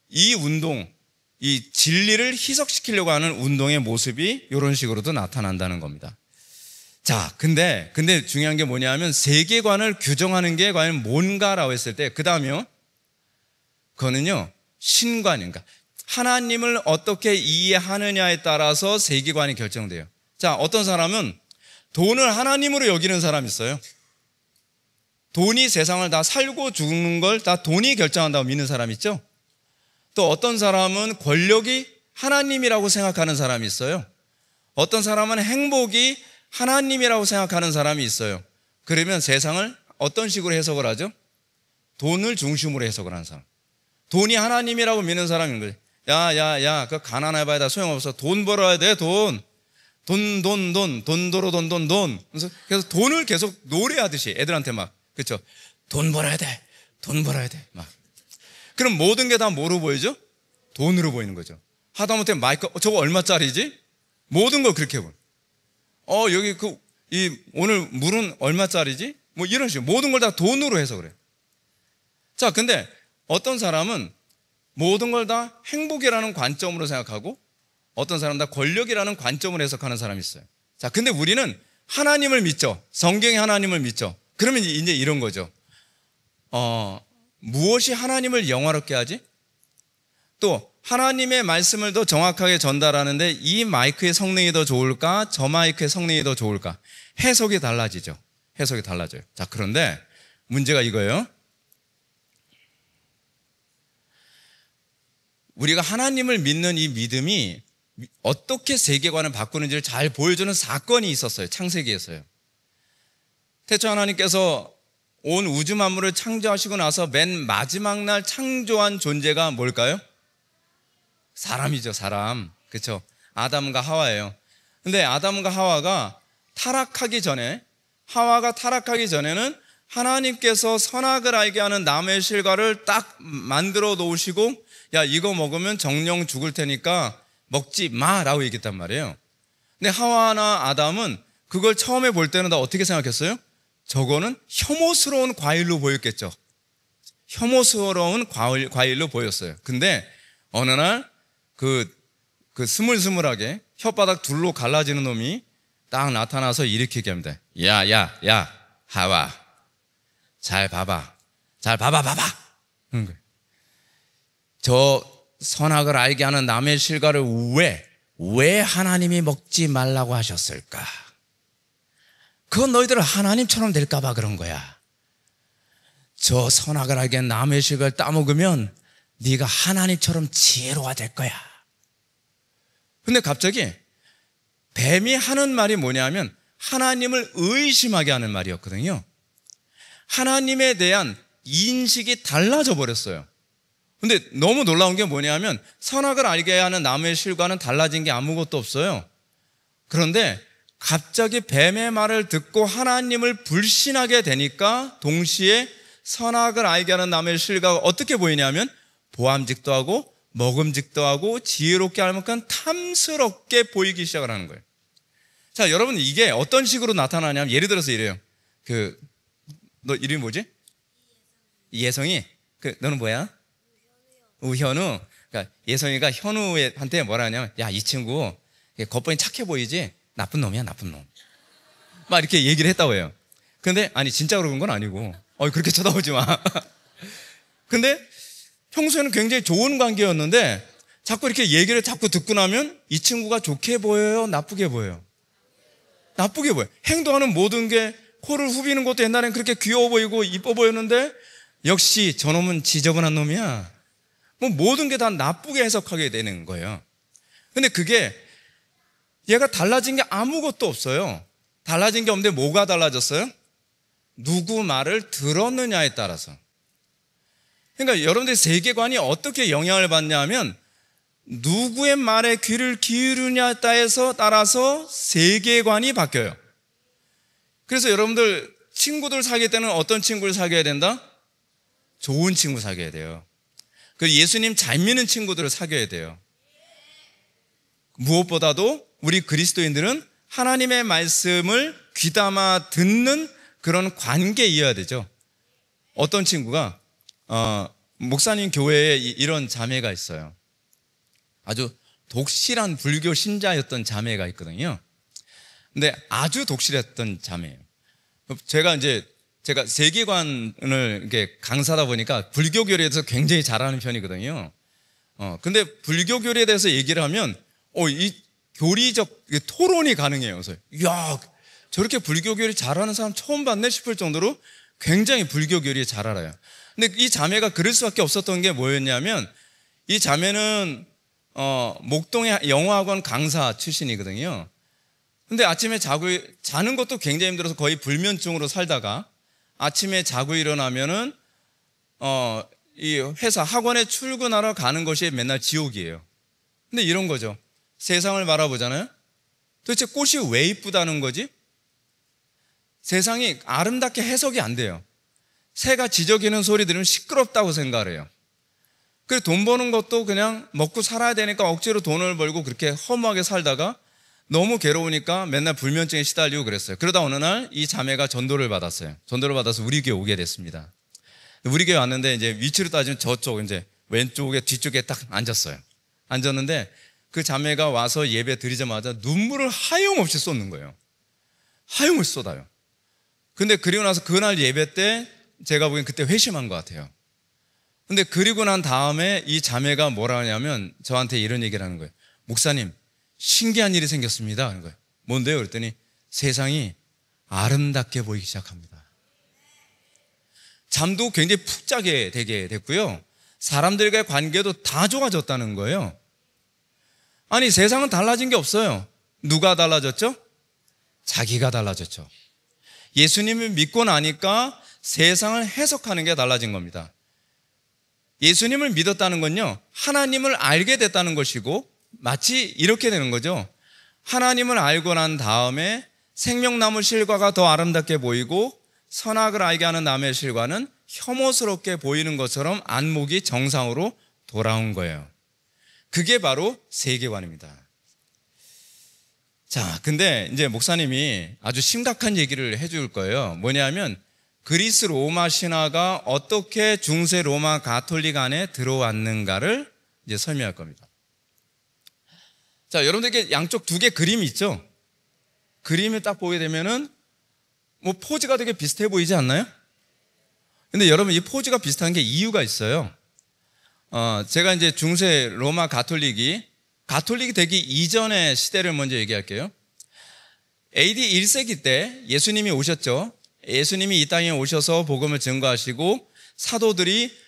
이 운동, 이 진리를 희석시키려고 하는 운동의 모습이 이런 식으로도 나타난다는 겁니다. 자, 근데 중요한 게 뭐냐면, 세계관을 규정하는 게 과연 뭔가라고 했을 때, 그 다음에요, 그거는요, 신관인가, 하나님을 어떻게 이해하느냐에 따라서 세계관이 결정돼요. 자, 어떤 사람은 돈을 하나님으로 여기는 사람이 있어요. 돈이 세상을 다 살고 죽는 걸 다 돈이 결정한다고 믿는 사람 있죠? 또 어떤 사람은 권력이 하나님이라고 생각하는 사람이 있어요. 어떤 사람은 행복이 하나님이라고 생각하는 사람이 있어요. 그러면 세상을 어떤 식으로 해석을 하죠? 돈을 중심으로 해석을 하는 사람. 돈이 하나님이라고 믿는 사람인 거예요. 야, 그 가난해봐야 다 소용없어. 돈 벌어야 돼, 돈. 돈. 그래서 돈을 계속 노래하듯이 애들한테 막, 그쵸? 돈 벌어야 돼. 막. 그럼 모든 게 다 뭐로 보이죠? 돈으로 보이는 거죠. 하다못해 마이크, 저거 얼마짜리지? 모든 걸 그렇게 보여. 여기 오늘 물은 얼마짜리지? 뭐 이런 식으로 모든 걸 다 돈으로 해석을 해요. 자, 근데 어떤 사람은 모든 걸 다 행복이라는 관점으로 생각하고 어떤 사람은 다 권력이라는 관점으로 해석하는 사람이 있어요. 자, 근데 우리는 하나님을 믿죠. 성경의 하나님을 믿죠. 그러면 이제 이런 거죠. 무엇이 하나님을 영화롭게 하지? 또 하나님의 말씀을 더 정확하게 전달하는데 이 마이크의 성능이 더 좋을까? 저 마이크의 성능이 더 좋을까? 해석이 달라지죠. 해석이 달라져요. 자, 그런데 문제가 이거예요. 우리가 하나님을 믿는 이 믿음이 어떻게 세계관을 바꾸는지를 잘 보여주는 사건이 있었어요. 창세기에서요. 태초 하나님께서 온 우주 만물을 창조하시고 나서 맨 마지막 날 창조한 존재가 뭘까요? 사람이죠, 사람. 그렇죠? 아담과 하와예요. 근데 아담과 하와가 타락하기 전에는 하나님께서 선악을 알게 하는 나무의 실과를 딱 만들어 놓으시고, 야, 이거 먹으면 정령 죽을 테니까 먹지 마라고 얘기했단 말이에요. 근데 하와나 아담은 그걸 처음에 볼 때는 다 어떻게 생각했어요? 저거는 혐오스러운 과일로 보였겠죠. 혐오스러운 과일로 보였어요. 근데 어느 날 그 스물스물하게 혓바닥 둘로 갈라지는 놈이 딱 나타나서 이렇게 얘기합니다. 야, 하와. 잘 봐봐. 그런 거예요. 저 선악을 알게 하는 나무의 실과를 왜 하나님이 먹지 말라고 하셨을까? 그건 너희들은 하나님처럼 될까봐 그런 거야. 저 선악을 알게 하는 나무의 실과를 따먹으면 네가 하나님처럼 지혜로워 될 거야. 근데 갑자기 뱀이 하는 말이 뭐냐면 하나님을 의심하게 하는 말이었거든요. 하나님에 대한 인식이 달라져 버렸어요. 근데 너무 놀라운 게 뭐냐면 선악을 알게 하는 나무의 실과는 달라진 게 아무것도 없어요. 그런데 갑자기 뱀의 말을 듣고 하나님을 불신하게 되니까 동시에 선악을 알게 하는 나무의 실과가 어떻게 보이냐면 보암직도 하고 먹음직도 하고 지혜롭게 할 만큼 탐스럽게 보이기 시작을 하는 거예요. 자, 여러분, 이게 어떤 식으로 나타나냐면 예를 들어서 이래요. 너 이름이 뭐지? 예성이? 너는 뭐야? 우현우. 그러니까 예성이가 현우한테 뭐라 하냐면, 야, 이 친구 겉보니 착해 보이지? 나쁜 놈이야, 나쁜 놈. 막 이렇게 얘기를 했다고 해요. 근데 아니 진짜 그런 건 아니고, 그렇게 쳐다보지 마. 근데 평소에는 굉장히 좋은 관계였는데 자꾸 이렇게 얘기를 자꾸 듣고 나면 이 친구가 좋게 보여요, 나쁘게 보여요? 나쁘게 보여요. 행동하는 모든 게 코를 후비는 것도 옛날엔 그렇게 귀여워 보이고 이뻐 보였는데 역시 저놈은 지저분한 놈이야. 모든 게 다 나쁘게 해석하게 되는 거예요. 근데 그게 얘가 달라진 게 아무것도 없어요. 달라진 게 없는데 뭐가 달라졌어요? 누구 말을 들었느냐에 따라서. 그러니까 여러분들의 세계관이 어떻게 영향을 받냐 하면 누구의 말에 귀를 기울이냐에 따라서 세계관이 바뀌어요. 그래서 여러분들 친구들 사귈 때는 어떤 친구를 사귀어야 된다? 좋은 친구 사귀어야 돼요. 그 예수님 잘 믿는 친구들을 사귀어야 돼요. 무엇보다도 우리 그리스도인들은 하나님의 말씀을 귀담아 듣는 그런 관계이어야 되죠. 어떤 친구가 목사님 교회에 이런 자매가 있어요. 아주 독실한 불교 신자였던 자매가 있거든요. 근데 아주 독실했던 자매예요. 제가 세계관을 이렇게 강사하다 보니까 불교 교리에 대해서 굉장히 잘하는 편이거든요. 근데 불교 교리에 대해서 얘기를 하면 이 교리적 토론이 가능해요. 그래서 야, 저렇게 불교 교리 잘하는 사람 처음 봤네 싶을 정도로 굉장히 불교 교리 잘 알아요. 근데 이 자매가 그럴 수밖에 없었던 게 뭐였냐면 이 자매는 목동의 영어학원 강사 출신이거든요. 근데 아침에 자는 것도 굉장히 힘들어서 거의 불면증으로 살다가 아침에 자고 일어나면은 이 회사 학원에 출근하러 가는 것이 맨날 지옥이에요. 근데 이런 거죠. 세상을 바라보잖아요. 도대체 꽃이 왜 이쁘다는 거지? 세상이 아름답게 해석이 안 돼요. 새가 지저귀는 소리 들으면 시끄럽다고 생각을 해요. 그리고 돈 버는 것도 그냥 먹고 살아야 되니까 억지로 돈을 벌고 그렇게 허무하게 살다가 너무 괴로우니까 맨날 불면증에 시달리고 그랬어요. 그러다 어느 날 이 자매가 전도를 받았어요. 전도를 받아서 우리 교회 오게 됐습니다. 우리 교회 왔는데 이제 위치로 따지면 저쪽 이제 왼쪽에 뒤쪽에 딱 앉았어요. 앉았는데 그 자매가 와서 예배 드리자마자 눈물을 하염없이 쏟는 거예요. 하염없이 쏟아요. 근데 그리고 나서 그날 예배 때 제가 보기엔 그때 회심한 것 같아요. 근데 그리고 난 다음에 이 자매가 뭐라 하냐면 저한테 이런 얘기를 하는 거예요. 목사님, 신기한 일이 생겼습니다 하는 거예요. 뭔데요? 그랬더니 세상이 아름답게 보이기 시작합니다. 잠도 굉장히 푹 자게 되게 됐고요. 사람들과의 관계도 다 좋아졌다는 거예요. 아니, 세상은 달라진 게 없어요. 누가 달라졌죠? 자기가 달라졌죠. 예수님을 믿고 나니까 세상을 해석하는 게 달라진 겁니다. 예수님을 믿었다는 건요, 하나님을 알게 됐다는 것이고, 마치 이렇게 되는 거죠. 하나님을 알고 난 다음에 생명나무 실과가 더 아름답게 보이고 선악을 알게 하는 나무의 실과는 혐오스럽게 보이는 것처럼 안목이 정상으로 돌아온 거예요. 그게 바로 세계관입니다. 자, 근데 이제 목사님이 아주 심각한 얘기를 해줄 거예요. 뭐냐면 그리스 로마 신화가 어떻게 중세 로마 가톨릭 안에 들어왔는가를 이제 설명할 겁니다. 자, 여러분들께 양쪽 두 개 그림이 있죠? 그림을 딱 보게 되면은 뭐 포즈가 되게 비슷해 보이지 않나요? 근데 여러분, 이 포즈가 비슷한 게 이유가 있어요. 제가 이제 중세 로마 가톨릭이 되기 이전의 시대를 먼저 얘기할게요. AD 1세기 때 예수님이 오셨죠. 예수님이 이 땅에 오셔서 복음을 증거하시고 사도들이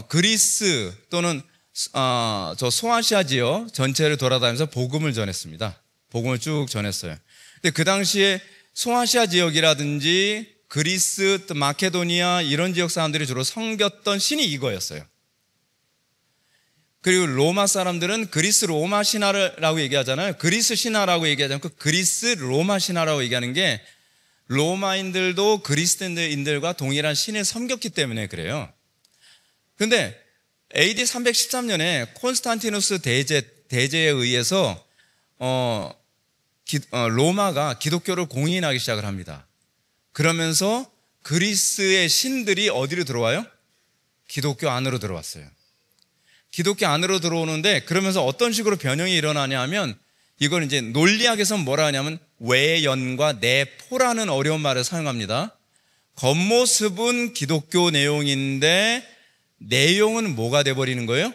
그리스 또는 저 소아시아 지역 전체를 돌아다니면서 복음을 전했습니다. 복음을 쭉 전했어요. 근데 그 당시에 소아시아 지역이라든지 그리스, 또 마케도니아 이런 지역 사람들이 주로 섬겼던 신이 이거였어요. 그리고 로마 사람들은 그리스 로마 신화라고 얘기하잖아요. 그리스 신화라고 얘기하지 않고 그리스 로마 신화라고 얘기하는 게 로마인들도 그리스인들과 동일한 신을 섬겼기 때문에 그래요. 근데 AD 313년에 콘스탄티누스 대제에 의해서 로마가 기독교를 공인하기 시작을 합니다. 그러면서 그리스의 신들이 어디로 들어와요? 기독교 안으로 들어왔어요. 기독교 안으로 들어오는데 그러면서 어떤 식으로 변형이 일어나냐 하면 이걸 이제 논리학에서는 뭐라 하냐면 외연과 내포라는 어려운 말을 사용합니다. 겉모습은 기독교 내용인데 내용은 뭐가 돼버리는 거예요?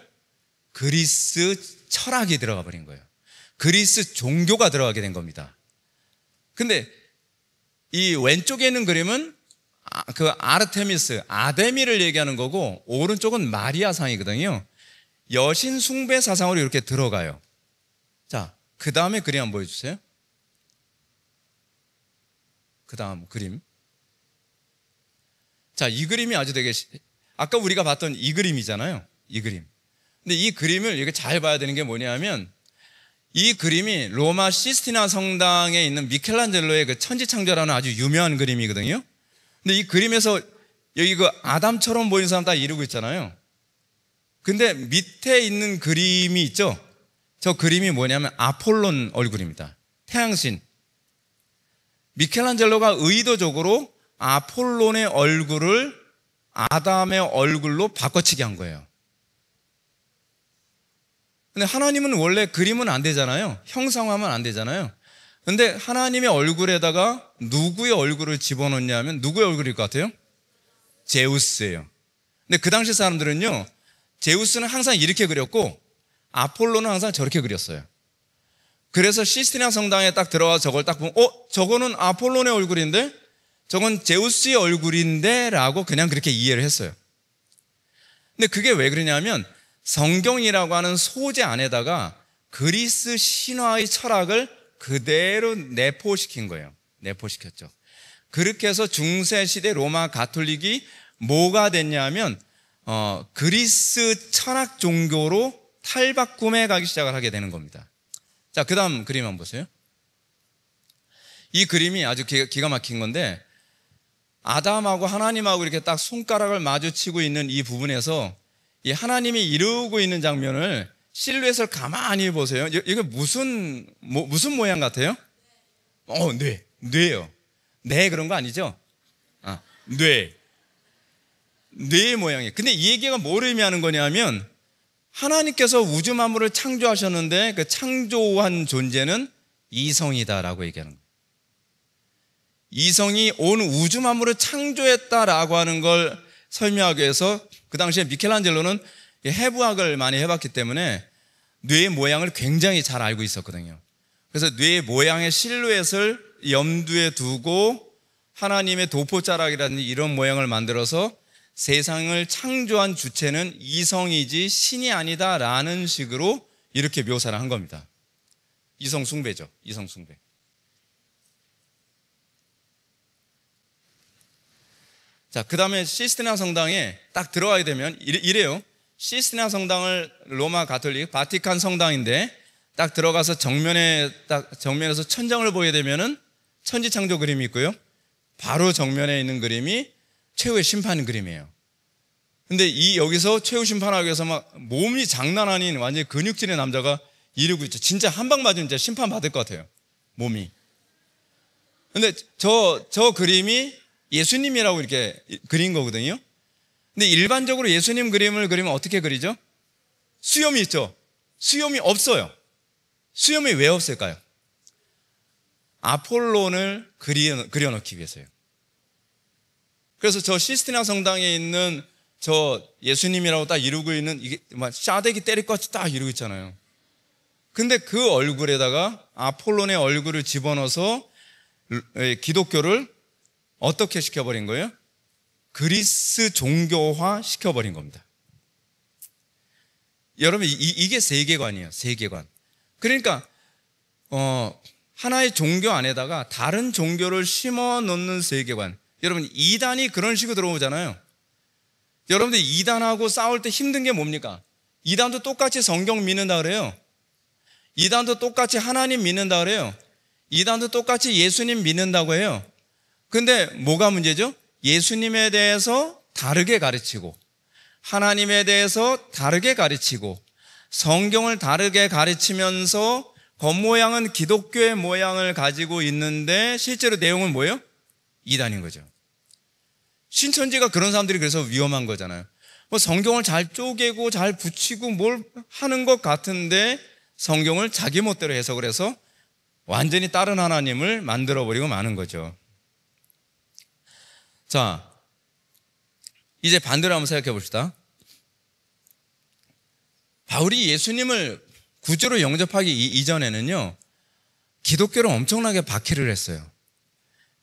그리스 철학이 들어가 버린 거예요. 그리스 종교가 들어가게 된 겁니다. 근데 이 왼쪽에 있는 그림은 그 아르테미스, 아데미를 얘기하는 거고 오른쪽은 마리아상이거든요. 여신 숭배 사상으로 이렇게 들어가요. 자, 그 다음에 그림 한번 보여주세요. 그 다음 그림. 자, 이 그림이 아주 되게 아까 우리가 봤던 이 그림이잖아요. 이 그림. 근데 이 그림을 이렇게 잘 봐야 되는 게 뭐냐면 이 그림이 로마 시스티나 성당에 있는 미켈란젤로의 그 천지창조라는 아주 유명한 그림이거든요. 근데 이 그림에서 여기 그 아담처럼 보이는 사람 다 이루고 있잖아요. 근데 밑에 있는 그림이 있죠? 저 그림이 뭐냐면 아폴론 얼굴입니다. 태양신. 미켈란젤로가 의도적으로 아폴론의 얼굴을 아담의 얼굴로 바꿔치기 한 거예요. 근데 하나님은 원래 그림은 안 되잖아요. 형상화하면 안 되잖아요. 근데 하나님의 얼굴에다가 누구의 얼굴을 집어넣냐면 누구의 얼굴일 것 같아요? 제우스예요. 근데 그 당시 사람들은요, 제우스는 항상 이렇게 그렸고 아폴로는 항상 저렇게 그렸어요. 그래서 시스티나 성당에 딱 들어와서 저걸 딱 보면 저거는 아폴론의 얼굴인데 저건 제우스의 얼굴인데 라고 그냥 그렇게 이해를 했어요. 근데 그게 왜 그러냐면 성경이라고 하는 소재 안에다가 그리스 신화의 철학을 그대로 내포시킨 거예요. 내포시켰죠. 그렇게 해서 중세시대 로마 가톨릭이 뭐가 됐냐면 그리스 철학 종교로 탈바꿈해 가기 시작을 하게 되는 겁니다. 자, 그 다음 그림 한번 보세요. 이 그림이 아주 기가 막힌 건데, 아담하고 하나님하고 이렇게 딱 손가락을 마주치고 있는 이 부분에서 이 하나님이 이루고 있는 장면을 실루엣을 가만히 보세요. 이거 무슨 모양 같아요? 뇌예요. 네, 그런 거 아니죠? 뇌의 모양이에요. 근데 이 얘기가 뭘 의미하는 거냐면, 하나님께서 우주 만물을 창조하셨는데 그 창조한 존재는 이성이다라고 얘기하는 거예요. 이성이 온 우주 만물을 창조했다라고 하는 걸 설명하기 위해서, 그 당시에 미켈란젤로는 해부학을 많이 해봤기 때문에 뇌의 모양을 굉장히 잘 알고 있었거든요. 그래서 뇌의 모양의 실루엣을 염두에 두고 하나님의 도포자락이라든지 이런 모양을 만들어서 세상을 창조한 주체는 이성이지 신이 아니다라는 식으로 이렇게 묘사를 한 겁니다. 이성 숭배죠. 이성 숭배. 자, 그 다음에 시스티나 성당에 딱 들어가게 되면 이래요. 시스티나 성당을 로마 가톨릭 바티칸 성당인데 딱 들어가서 정면에서 천장을 보게 되면은 천지창조 그림이 있고요. 바로 정면에 있는 그림이 최후의 심판 그림이에요. 근데 여기서 최후 심판하기 위해서 막 몸이 장난 아닌 완전히 근육질의 남자가 이러고 있죠. 진짜 한 방 맞으면 진짜 심판 받을 것 같아요, 몸이. 근데 저 그림이 예수님이라고 이렇게 그린 거거든요. 근데 일반적으로 예수님 그림을 그리면 어떻게 그리죠? 수염이 있죠? 수염이 없어요. 수염이 왜 없을까요? 아폴론을 그려놓기 위해서요. 그래서 저 시스티나 성당에 있는 저 예수님이라고 딱 이루고 있는, 이게 막 싸대기 때릴 것 같이 딱 이루고 있잖아요. 근데 그 얼굴에다가 아폴론의 얼굴을 집어넣어서 기독교를 어떻게 시켜버린 거예요? 그리스 종교화 시켜버린 겁니다. 여러분, 이게 세계관이에요. 세계관. 그러니까 하나의 종교 안에다가 다른 종교를 심어 놓는 세계관. 여러분, 이단이 그런 식으로 들어오잖아요. 여러분들 이단하고 싸울 때 힘든 게 뭡니까? 이단도 똑같이 성경 믿는다 그래요. 이단도 똑같이 하나님 믿는다 그래요. 이단도 똑같이 예수님 믿는다고 해요. 근데 뭐가 문제죠? 예수님에 대해서 다르게 가르치고, 하나님에 대해서 다르게 가르치고, 성경을 다르게 가르치면서 겉모양은 기독교의 모양을 가지고 있는데 실제로 내용은 뭐예요? 이단인 거죠. 신천지가 그런 사람들이 그래서 위험한 거잖아요. 뭐 성경을 잘 쪼개고 잘 붙이고 뭘 하는 것 같은데 성경을 자기 멋대로 해석을 해서 완전히 다른 하나님을 만들어버리고 마는 거죠. 자, 이제 반대로 한번 생각해 봅시다. 바울이 예수님을 구주로 영접하기 이전에는요, 기독교를 엄청나게 박해를 했어요.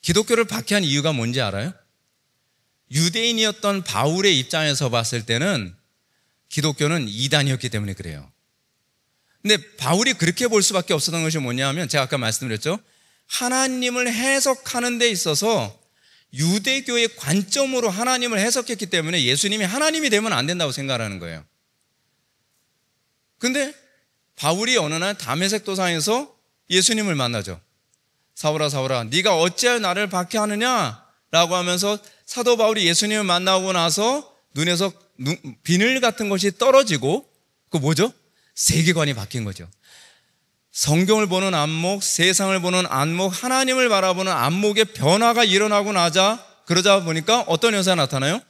기독교를 박해한 이유가 뭔지 알아요? 유대인이었던 바울의 입장에서 봤을 때는 기독교는 이단이었기 때문에 그래요. 근데 바울이 그렇게 볼 수밖에 없었던 것이 뭐냐 하면, 제가 아까 말씀드렸죠, 하나님을 해석하는 데 있어서 유대교의 관점으로 하나님을 해석했기 때문에 예수님이 하나님이 되면 안 된다고 생각하는 거예요. 근데 바울이 어느 날 다메섹 도상에서 예수님을 만나죠. 사울아 사울아, 네가 어찌하여 나를 박해하느냐 라고 하면서 사도 바울이 예수님을 만나고 나서 눈에서 비늘 같은 것이 떨어지고, 그 뭐죠? 세계관이 바뀐 거죠. 성경을 보는 안목, 세상을 보는 안목, 하나님을 바라보는 안목의 변화가 일어나고 그러자 보니까 어떤 현상이 나타나요?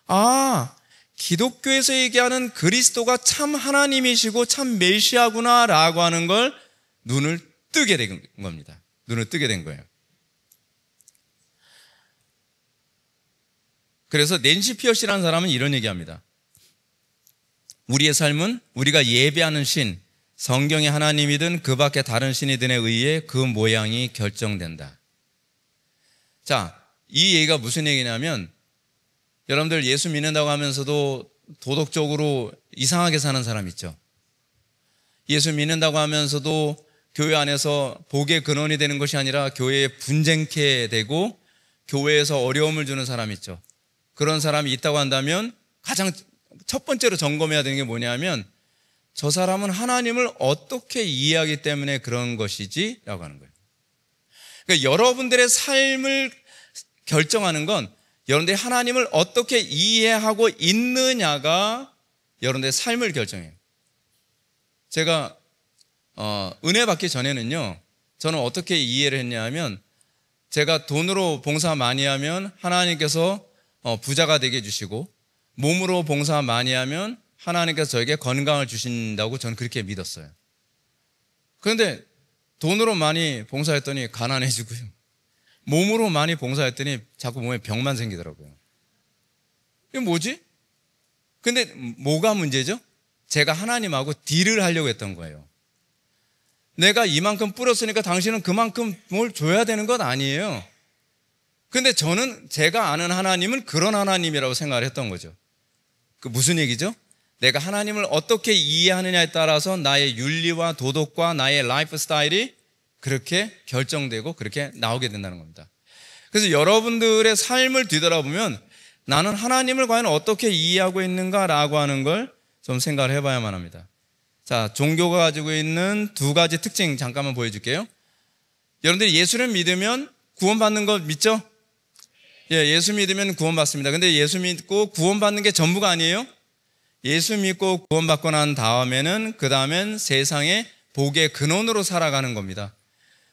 아, 기독교에서 얘기하는 그리스도가 참 하나님이시고 참 메시아구나 라고 하는 걸 눈을 뜨게 된 겁니다. 눈을 뜨게 된 거예요. 그래서 낸시 피어시라는 사람은 이런 얘기합니다. 우리의 삶은 우리가 예배하는 신, 성경의 하나님이든 그 밖에 다른 신이든에 의해 그 모양이 결정된다. 자, 이 얘기가 무슨 얘기냐면, 여러분들 예수 믿는다고 하면서도 도덕적으로 이상하게 사는 사람 있죠. 예수 믿는다고 하면서도 교회 안에서 복의 근원이 되는 것이 아니라 교회에 분쟁케 되고, 교회에서 어려움을 주는 사람 있죠. 그런 사람이 있다고 한다면 가장 첫 번째로 점검해야 되는 게 뭐냐면 저 사람은 하나님을 어떻게 이해하기 때문에 그런 것이지? 라고 하는 거예요. 그러니까 여러분들의 삶을 결정하는 건 여러분들이 하나님을 어떻게 이해하고 있느냐가 여러분들의 삶을 결정해요. 제가 은혜 받기 전에는요, 저는 어떻게 이해를 했냐 하면 제가 돈으로 봉사 많이 하면 하나님께서 부자가 되게 해주시고 몸으로 봉사 많이 하면 하나님께서 저에게 건강을 주신다고 저는 그렇게 믿었어요. 그런데 돈으로 많이 봉사했더니 가난해지고요, 몸으로 많이 봉사했더니 자꾸 몸에 병만 생기더라고요. 이게 뭐지? 근데 뭐가 문제죠? 제가 하나님하고 딜을 하려고 했던 거예요. 내가 이만큼 뿌렸으니까 당신은 그만큼 뭘 줘야 되는 것 아니에요. 근데 저는 제가 아는 하나님은 그런 하나님이라고 생각을 했던 거죠. 그 무슨 얘기죠? 내가 하나님을 어떻게 이해하느냐에 따라서 나의 윤리와 도덕과 나의 라이프 스타일이 그렇게 결정되고 그렇게 나오게 된다는 겁니다. 그래서 여러분들의 삶을 뒤돌아보면 나는 하나님을 과연 어떻게 이해하고 있는가라고 하는 걸 좀 생각을 해봐야만 합니다. 자, 종교가 가지고 있는 두 가지 특징 잠깐만 보여줄게요. 여러분들이 예수를 믿으면 구원받는 거 믿죠? 예, 예수 믿으면 구원받습니다. 근데 예수 믿고 구원받는 게 전부가 아니에요. 예수 믿고 구원받고 난 다음에는 그 다음엔 세상의 복의 근원으로 살아가는 겁니다.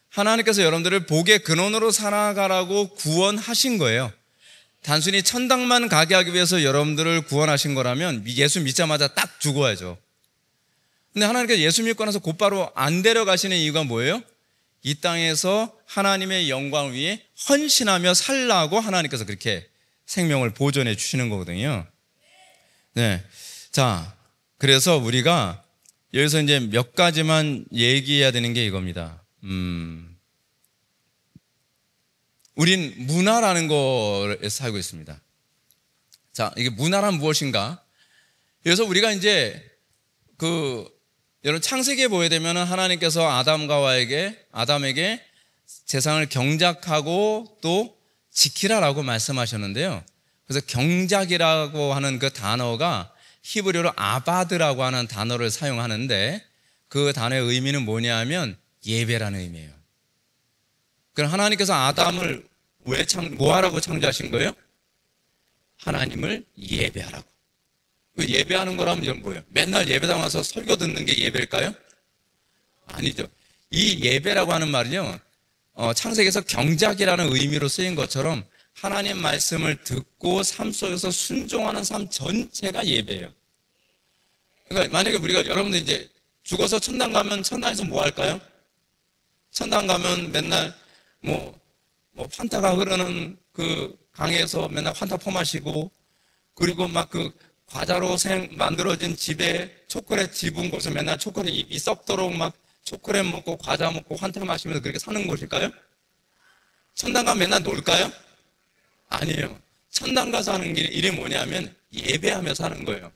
하나님께서 여러분들을 복의 근원으로 살아가라고 구원하신 거예요. 단순히 천당만 가게 하기 위해서 여러분들을 구원하신 거라면 예수 믿자마자 딱 죽어야죠. 근데 하나님께서 예수 믿고 나서 곧바로 안 데려가시는 이유가 뭐예요? 이 땅에서 하나님의 영광 위에 헌신하며 살라고 하나님께서 그렇게 생명을 보존해 주시는 거거든요. 네. 자, 그래서 우리가 여기서 이제 몇 가지만 얘기해야 되는 게 이겁니다. 우린 문화라는 거에 살고 있습니다. 자, 이게 문화란 무엇인가? 그래서 우리가 이제 여러분 창세기에 보게 되면 하나님께서 아담에게 세상을 경작하고 또 지키라라고 말씀하셨는데요. 그래서 경작이라고 하는 그 단어가 히브리어로 아바드라고 하는 단어를 사용하는데 그 단어의 의미는 뭐냐면 예배라는 의미예요. 그럼 하나님께서 아담을 뭐하라고 창조하신 거예요? 하나님을 예배하라고. 그 예배하는 거라면 이건 뭐예요? 맨날 예배당 와서 설교 듣는 게 예배일까요? 아니죠. 이 예배라고 하는 말은요, 창세기에서 경작이라는 의미로 쓰인 것처럼 하나님 말씀을 듣고 삶 속에서 순종하는 삶 전체가 예배예요. 그러니까 만약에 우리가 여러분들 이제 죽어서 천당 가면 천당에서 뭐 할까요? 천당 가면 맨날 뭐 판타가 흐르는 그 강에서 맨날 판타 퍼마시고, 그리고 막 그 과자로 만들어진 집에 초콜릿 집은 곳에 맨날 초콜릿 입이 썩도록 막 초콜릿 먹고 과자 먹고 환타 마시면서 그렇게 사는 곳일까요? 천당 가면 맨날 놀까요? 아니에요. 천당 가서 하는 일이 뭐냐면 예배하며 사는 거예요.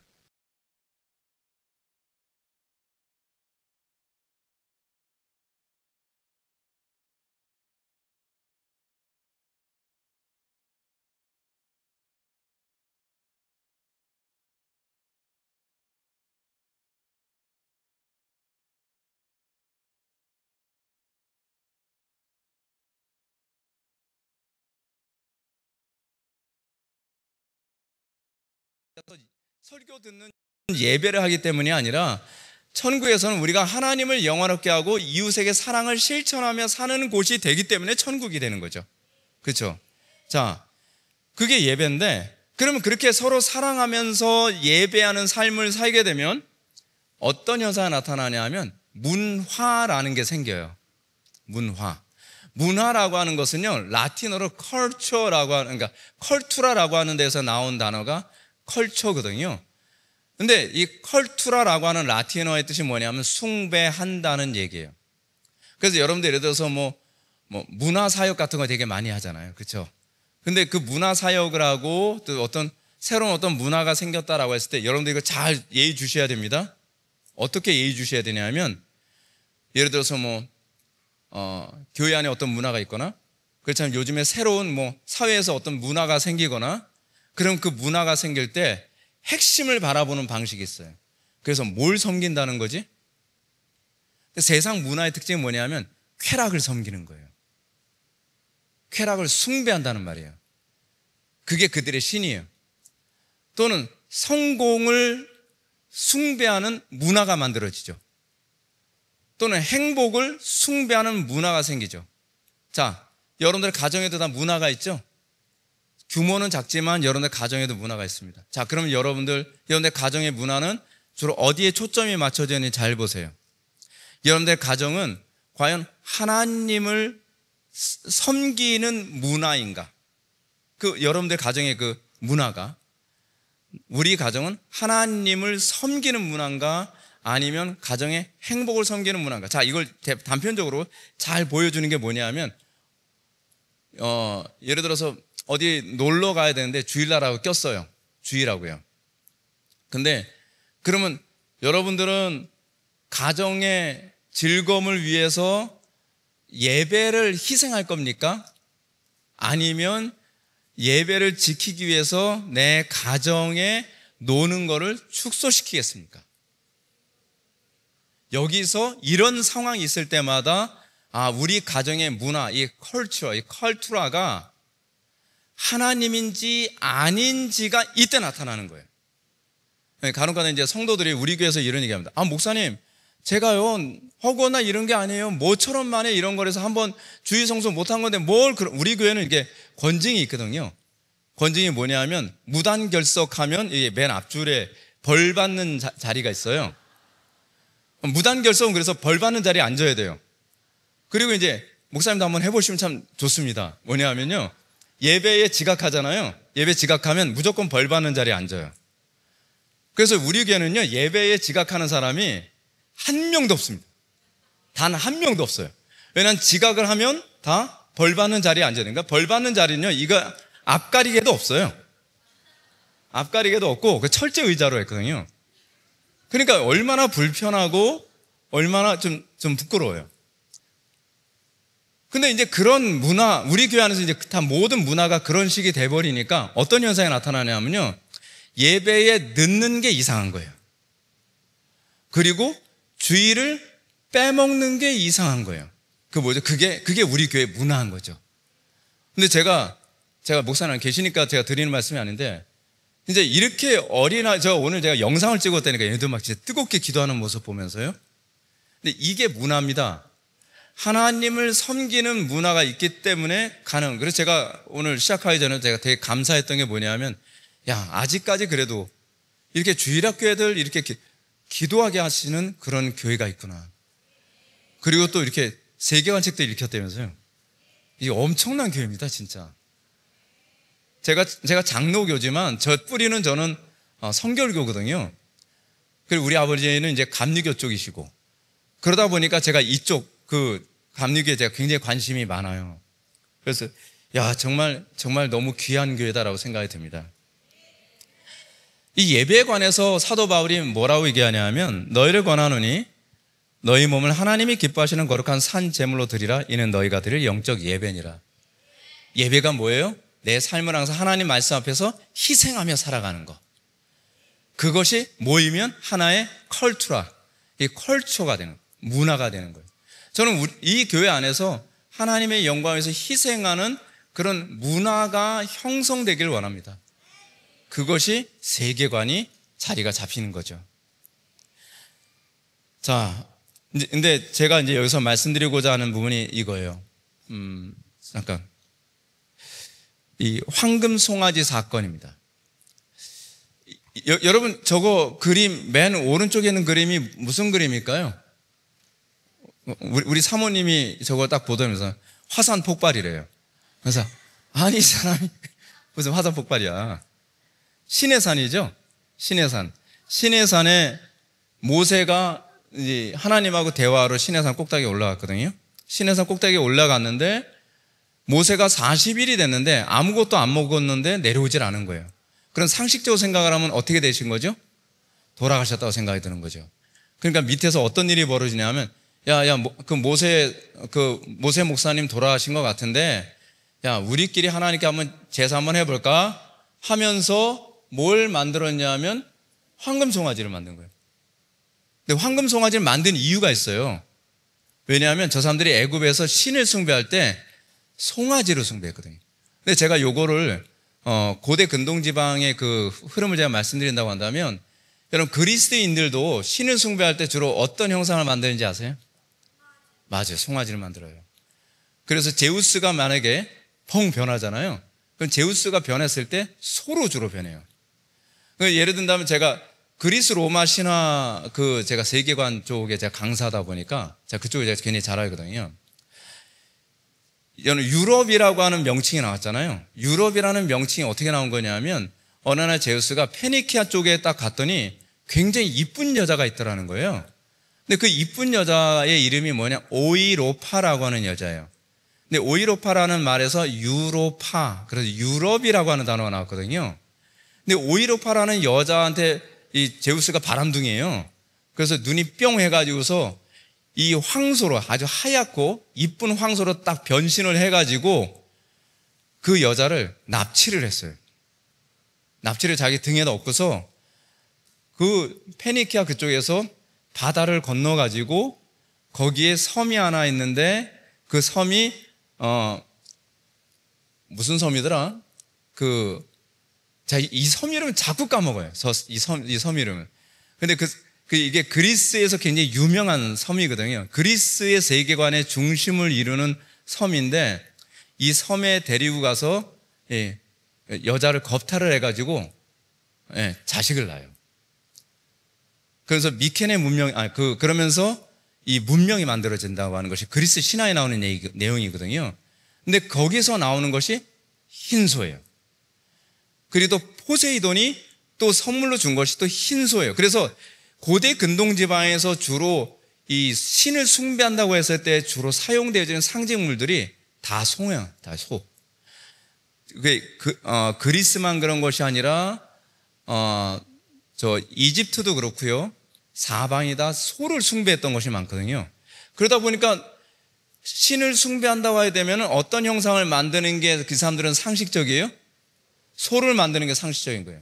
설교 듣는 예배를 하기 때문이 아니라 천국에서는 우리가 하나님을 영화롭게 하고 이웃에게 사랑을 실천하며 사는 곳이 되기 때문에 천국이 되는 거죠. 그렇죠? 자, 그게 예배인데, 그러면 그렇게 서로 사랑하면서 예배하는 삶을 살게 되면 어떤 현상이 나타나냐 하면 문화라는 게 생겨요. 문화라고 하는 것은요, 라틴어로 컬처라고 하는, 그러니까 컬투라라고 하는 데서 나온 단어가 컬처거든요. 근데 이 컬투라라고 하는 라틴어의 뜻이 뭐냐면 숭배한다는 얘기예요. 그래서 여러분들 예를 들어서 뭐 문화사역 같은 거 되게 많이 하잖아요. 그렇죠? 근데 그 문화사역을 하고 또 새로운 어떤 문화가 생겼다라고 했을 때 여러분들 이거 잘 예의 주셔야 됩니다. 어떻게 예의 주셔야 되냐면, 예를 들어서 교회 안에 어떤 문화가 있거나 그렇잖아요. 요즘에 새로운 사회에서 어떤 문화가 생기거나 그럼 그 문화가 생길 때 핵심을 바라보는 방식이 있어요. 그래서 뭘 섬긴다는 거지? 세상 문화의 특징이 뭐냐면 쾌락을 섬기는 거예요. 쾌락을 숭배한다는 말이에요. 그게 그들의 신이에요. 또는 성공을 숭배하는 문화가 만들어지죠. 또는 행복을 숭배하는 문화가 생기죠. 자, 여러분들 가정에도 다 문화가 있죠? 규모는 작지만 여러분들 가정에도 문화가 있습니다. 자, 그러면 여러분들 가정의 문화는 주로 어디에 초점이 맞춰져 있는지 잘 보세요. 여러분들 가정은 과연 하나님을 섬기는 문화인가? 여러분들 가정의 그 문화가 우리 가정은 하나님을 섬기는 문화인가? 아니면 가정의 행복을 섬기는 문화인가? 자, 이걸 단편적으로 잘 보여주는 게 뭐냐면 예를 들어서 어디 놀러 가야 되는데 주일날하고 꼈어요. 주일하고요. 근데 그러면 여러분들은 가정의 즐거움을 위해서 예배를 희생할 겁니까? 아니면 예배를 지키기 위해서 내 가정에 노는 거를 축소시키겠습니까? 여기서 이런 상황이 있을 때마다 우리 가정의 문화, 이 컬투라가 하나님인지 아닌지가 이때 나타나는 거예요. 간혹가다 이제 성도들이 우리 교회에서 이런 얘기합니다. 목사님, 제가요 허구나 이런 게 아니에요. 뭐처럼 만에 이런 거라서 한번 주일 성수 못한 건데 우리 교회는 이게 권징이 있거든요. 권징이 뭐냐면 무단 결석하면 이게 맨 앞줄에 벌 받는 자리가 있어요. 무단 결석은 그래서 벌 받는 자리에 앉아야 돼요. 그리고 이제 목사님도 한번 해보시면 참 좋습니다. 뭐냐면요, 예배에 지각하잖아요. 예배 지각하면 무조건 벌 받는 자리에 앉아요. 그래서 우리 교회는요, 예배에 지각하는 사람이 한 명도 없습니다. 단 한 명도 없어요. 왜냐하면 지각을 하면 다 벌 받는 자리에 앉아야 되니까. 벌 받는 자리는요, 이거 앞가리개도 없어요. 앞가리개도 없고 철제 의자로 했거든요. 그러니까 얼마나 불편하고 얼마나 좀 부끄러워요. 근데 이제 그런 문화, 우리 교회 안에서 이제 다 모든 문화가 그런 식이 돼버리니까 어떤 현상이 나타나냐면요, 예배에 늦는 게 이상한 거예요. 그리고 주일을 빼먹는 게 이상한 거예요. 그게 우리 교회 문화인 거죠. 근데 제가 목사님 계시니까 제가 드리는 말씀이 아닌데, 이제 이렇게 오늘 제가 영상을 찍었다니까 얘네들 막 진짜 뜨겁게 기도하는 모습 보면서요. 근데 이게 문화입니다. 하나님을 섬기는 문화가 있기 때문에 가능. 그래서 제가 오늘 시작하기 전에 제가 되게 감사했던 게 뭐냐면, 아직까지 그래도 이렇게 주일학교애들 이렇게 기도하게 하시는 그런 교회가 있구나. 그리고 또 이렇게 세계관책도 일으켰다면서요. 이게 엄청난 교회입니다, 진짜. 제가 장로교지만 뿌리는 저는 성결교거든요. 그리고 우리 아버지는 이제 감리교 쪽이시고, 그러다 보니까 제가 이쪽 감리교에 제가 굉장히 관심이 많아요. 그래서 정말 너무 귀한 교회다라고 생각이 듭니다. 이 예배에 관해서 사도 바울이 뭐라고 얘기하냐면, 너희를 권하노니 너희 몸을 하나님이 기뻐하시는 거룩한 산 제물로 드리라. 이는 너희가 드릴 영적 예배니라. 예배가 뭐예요? 내 삶을 항상 하나님 말씀 앞에서 희생하며 살아가는 것. 그것이 모이면 하나의 이 컬처가 되는, 문화가 되는 거예요. 저는 이 교회 안에서 하나님의 영광을 위해서 희생하는 그런 문화가 형성되길 원합니다. 그것이 세계관이 자리가 잡히는 거죠. 자, 근데 제가 이제 여기서 말씀드리고자 하는 부분이 이거예요. 잠깐. 이 황금 송아지 사건입니다. 여러분, 저거 그림, 맨 오른쪽에 있는 그림이 무슨 그림일까요? 우리 사모님이 저거 딱 보더면서 화산 폭발이래요. 그래서, 이 사람이 무슨 화산 폭발이야. 시내산이죠? 시내산. 시내산에 모세가 이제 하나님하고 대화로 시내산 꼭대기에 올라갔거든요. 시내산 꼭대기에 올라갔는데 모세가 40일이 됐는데 아무것도 안 먹었는데 내려오질 않은 거예요. 그럼 상식적으로 생각을 하면 어떻게 되신 거죠? 돌아가셨다고 생각이 드는 거죠. 그러니까 밑에서 어떤 일이 벌어지냐면, 모세 목사님 돌아가신 것 같은데, 야, 우리끼리 하나님께 한번 제사 한번 해볼까? 하면서 뭘 만들었냐면 황금 송아지를 만든 거예요. 근데 황금 송아지를 만든 이유가 있어요. 왜냐하면 저 사람들이 애굽에서 신을 숭배할 때 송아지로 숭배했거든요. 근데 제가 요거를 고대 근동지방의 그 흐름을 제가 말씀드린다고 한다면, 여러분 그리스도인들도 신을 숭배할 때 주로 어떤 형상을 만드는지 아세요? 맞아요. 송아지를 만들어요. 그래서 제우스가 만약에 펑 변하잖아요. 그럼 제우스가 변했을 때 소로 주로 변해요. 예를 든다면 제가 그리스 로마 신화 제가 세계관 쪽에 제가 강사다 보니까 제가 그쪽에 제가 괜히 잘 알거든요. 유럽이라고 하는 명칭이 나왔잖아요. 유럽이라는 명칭이 어떻게 나온 거냐면, 어느 날 제우스가 페니키아 쪽에 딱 갔더니 굉장히 이쁜 여자가 있더라는 거예요. 근데 그 이쁜 여자의 이름이 뭐냐? 오이로파라고 하는 여자예요. 근데 오이로파라는 말에서 유로파, 그래서 유럽이라고 하는 단어가 나왔거든요. 근데 오이로파라는 여자한테 이 제우스가 바람둥이에요. 그래서 눈이 뿅 해가지고서 이 황소로, 아주 하얗고 이쁜 황소로 딱 변신을 해가지고 그 여자를 납치를 했어요. 납치를 자기 등에다 얹고서 그 페니키아 그쪽에서 바다를 건너가지고 거기에 섬이 하나 있는데, 그 섬이 무슨 섬이더라? 이 섬 이름은 자꾸 까먹어요. 이 섬 이름은. 근데 이게 그리스에서 굉장히 유명한 섬이거든요. 그리스의 세계관의 중심을 이루는 섬인데, 이 섬에 데리고 가서 여자를 겁탈을 해가지고 자식을 낳아요. 그래서 미케네 문명, 그러면서 이 문명이 만들어진다고 하는 것이 그리스 신화에 나오는 내용이거든요. 근데 거기서 나오는 것이 흰소예요. 그리고 또 포세이돈이 또 선물로 준 것이 또 흰소예요. 그래서 고대 근동지방에서 주로 이 신을 숭배한다고 했을 때 주로 사용되어지는 상징물들이 다 소예요. 다 소. 그리스만 그런 것이 아니라 이집트도 그렇고요. 사방이 다 소를 숭배했던 것이 많거든요. 그러다 보니까 신을 숭배한다고 하게 되면 어떤 형상을 만드는 게 그 사람들은 상식적이에요? 소를 만드는 게 상식적인 거예요.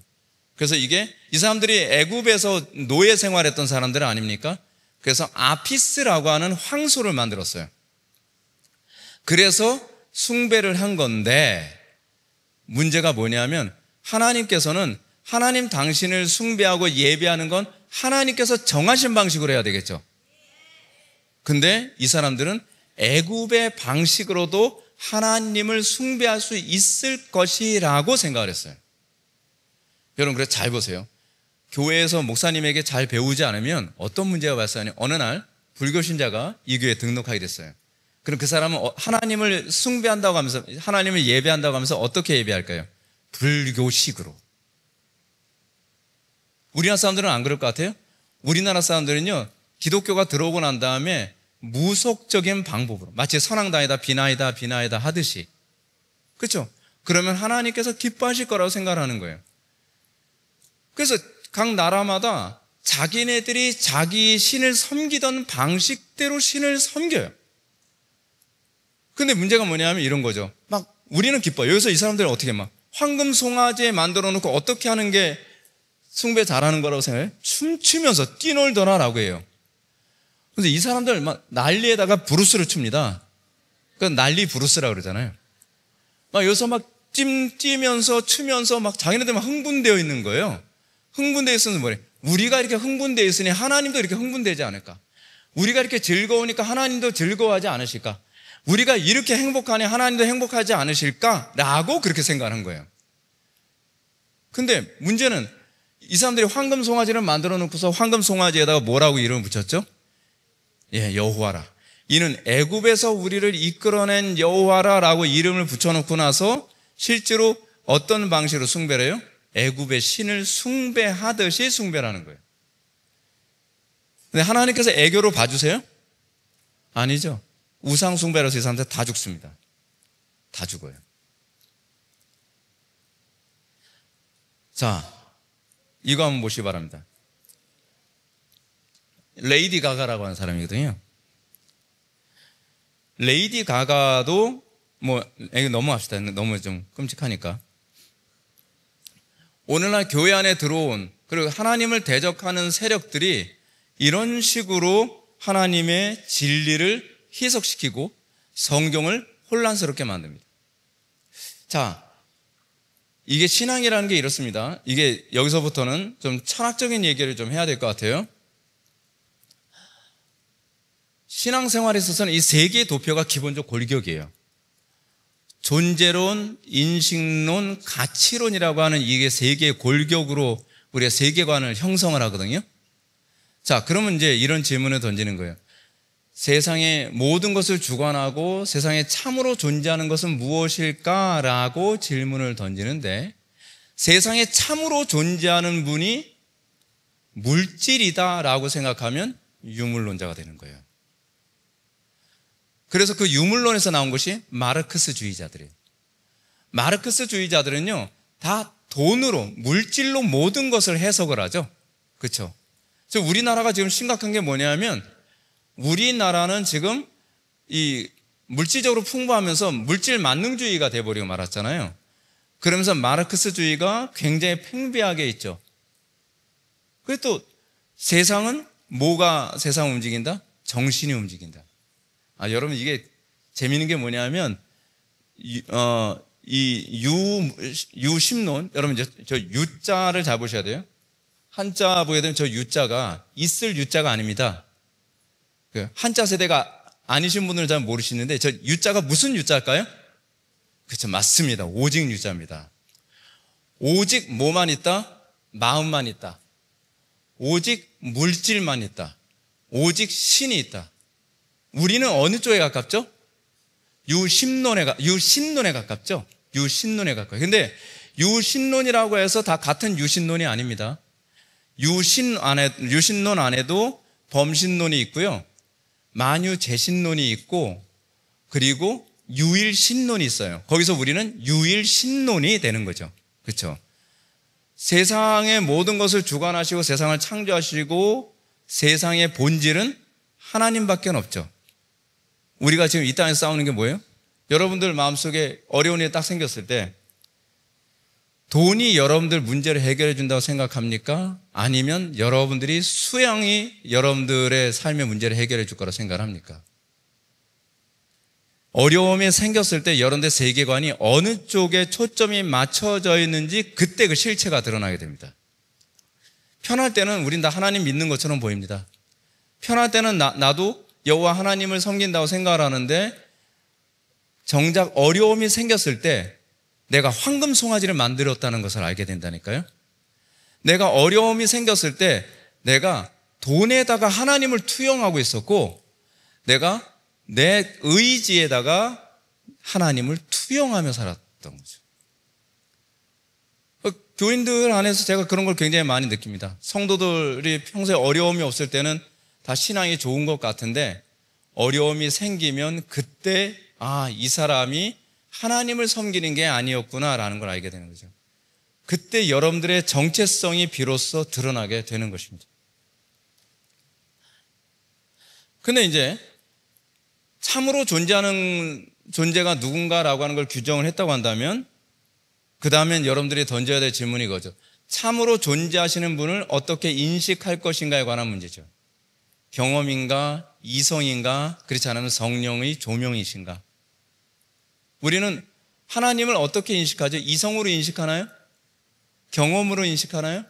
그래서 이 사람들이 애굽에서 노예 생활했던 사람들 아닙니까? 그래서 아피스라고 하는 황소를 만들었어요. 그래서 숭배를 한 건데, 문제가 뭐냐면 하나님께서는 하나님 당신을 숭배하고 예배하는 건 하나님께서 정하신 방식으로 해야 되겠죠. 근데 이 사람들은 애굽의 방식으로도 하나님을 숭배할 수 있을 것이라고 생각을 했어요. 여러분, 그래서 잘 보세요. 교회에서 목사님에게 잘 배우지 않으면 어떤 문제가 발생하냐. 어느 날 불교 신자가 이 교회에 등록하게 됐어요. 그럼 그 사람은 하나님을 숭배한다고 하면서, 하나님을 예배한다고 하면서 어떻게 예배할까요? 불교식으로. 우리나라 사람들은 안 그럴 것 같아요? 우리나라 사람들은요, 기독교가 들어오고 난 다음에 무속적인 방법으로, 마치 선앙당이다 비나이다 하듯이, 그렇죠? 그러면 하나님께서 기뻐하실 거라고 생각하는 거예요. 그래서 각 나라마다 자기네들이 자기 신을 섬기던 방식대로 신을 섬겨요. 근데 문제가 뭐냐면 이런 거죠. 막 우리는 기뻐요. 여기서 이 사람들은 어떻게 막 황금 송아지 만들어 놓고 어떻게 하는 게 숭배 잘하는 거라고 생각해요? 춤추면서 뛰놀더라라고 해요. 그래서 이 사람들 막 난리에다가 브루스를 춥니다. 그러니까 난리 브루스라고 그러잖아요. 막 여기서 막 뛰면서 추면서 막 자기네들 막 흥분되어 있는 거예요. 흥분되어 있으면 뭐래? 우리가 이렇게 흥분되어 있으니 하나님도 이렇게 흥분되지 않을까? 우리가 이렇게 즐거우니까 하나님도 즐거워하지 않으실까? 우리가 이렇게 행복하니 하나님도 행복하지 않으실까? 라고 그렇게 생각하는 거예요. 근데 문제는 이 사람들이 황금 송아지를 만들어 놓고서 황금 송아지에다가 뭐라고 이름을 붙였죠? 여호와라. 이는 애굽에서 우리를 이끌어낸 여호와라라고 이름을 붙여놓고 나서 실제로 어떤 방식으로 숭배를 해요? 애굽의 신을 숭배하듯이 숭배라는 거예요. 근데 하나님께서 애교로 봐주세요? 아니죠. 우상 숭배라서 이 사람들 다 죽습니다. 다 죽어요. 자, 이거 한번 보시기 바랍니다. 레이디 가가라고 하는 사람이거든요. 레이디 가가도 이거 넘어갑시다. 너무 좀 끔찍하니까. 오늘날 교회 안에 들어온, 그리고 하나님을 대적하는 세력들이 이런 식으로 하나님의 진리를 희석시키고 성경을 혼란스럽게 만듭니다. 자, 이게 신앙이라는 게 이렇습니다. 이게 여기서부터는 좀 철학적인 얘기를 좀 해야 될 것 같아요. 신앙생활에 있어서는 이 세 개의 도표가 기본적 골격이에요. 존재론, 인식론, 가치론이라고 하는 이게 세 개의 골격으로 우리가 세계관을 형성을 하거든요. 자, 그러면 이제 이런 질문을 던지는 거예요. 세상의 모든 것을 주관하고 세상에 참으로 존재하는 것은 무엇일까라고 질문을 던지는데, 세상에 참으로 존재하는 분이 물질이다라고 생각하면 유물론자가 되는 거예요. 그래서 그 유물론에서 나온 것이 마르크스주의자들이에요. 마르크스주의자들은요, 다 돈으로, 물질로 모든 것을 해석을 하죠. 그렇죠? 그래서 우리나라가 지금 심각한 게 뭐냐면, 우리나라는 지금 이 물질적으로 풍부하면서 물질 만능주의가 돼버리고 말았잖아요. 그러면서 마르크스주의가 굉장히 팽배하게 있죠. 그리고 또 세상은 뭐가 세상을 움직인다? 정신이 움직인다. 여러분, 이게 재미있는 게 뭐냐면, 유심론, 여러분 이제 저 유자를 잘 보셔야 돼요. 한자 보게 되면 저 유자가 있을 유자가 아닙니다. 한자 세대가 아니신 분들은 잘 모르시는데, 저 유자가 무슨 유자일까요? 그렇죠, 맞습니다. 오직 유자입니다. 오직 뭐만 있다? 마음만 있다. 오직 물질만 있다. 오직 신이 있다. 우리는 어느 쪽에 가깝죠? 유신론에 가깝죠? 유신론에 가까워요. 근데 유신론이라고 해서 다 같은 유신론이 아닙니다. 유신론 안에도 범신론이 있고요, 만유재신론이 있고, 그리고 유일신론이 있어요. 거기서 우리는 유일신론이 되는 거죠. 그렇죠? 세상의 모든 것을 주관하시고 세상을 창조하시고 세상의 본질은 하나님밖에 없죠. 우리가 지금 이 땅에서 싸우는 게 뭐예요? 여러분들 마음속에 어려운 일이 딱 생겼을 때 돈이 여러분들 문제를 해결해 준다고 생각합니까? 아니면 여러분들이 수양이 여러분들의 삶의 문제를 해결해 줄 거라 생각합니까? 어려움이 생겼을 때 여러분들의 세계관이 어느 쪽에 초점이 맞춰져 있는지 그때 그 실체가 드러나게 됩니다. 편할 때는 우린 다 하나님 믿는 것처럼 보입니다. 편할 때는 나도 여호와 하나님을 섬긴다고 생각을 하는데, 정작 어려움이 생겼을 때 내가 황금 송아지를 만들었다는 것을 알게 된다니까요. 내가 어려움이 생겼을 때 내가 돈에다가 하나님을 투영하고 있었고, 내가 내 의지에다가 하나님을 투영하며 살았던 거죠. 교인들 안에서 제가 그런 걸 굉장히 많이 느낍니다. 성도들이 평소에 어려움이 없을 때는 다 신앙이 좋은 것 같은데, 어려움이 생기면 그때 이 사람이 하나님을 섬기는 게 아니었구나라는 걸 알게 되는 거죠. 그때 여러분들의 정체성이 비로소 드러나게 되는 것입니다. 근데 이제 참으로 존재하는 존재가 누군가라고 하는 걸 규정을 했다고 한다면, 그 다음엔 여러분들이 던져야 될 질문이 이거죠. 참으로 존재하시는 분을 어떻게 인식할 것인가에 관한 문제죠. 경험인가, 이성인가, 그렇지 않으면 성령의 조명이신가. 우리는 하나님을 어떻게 인식하죠? 이성으로 인식하나요? 경험으로 인식하나요?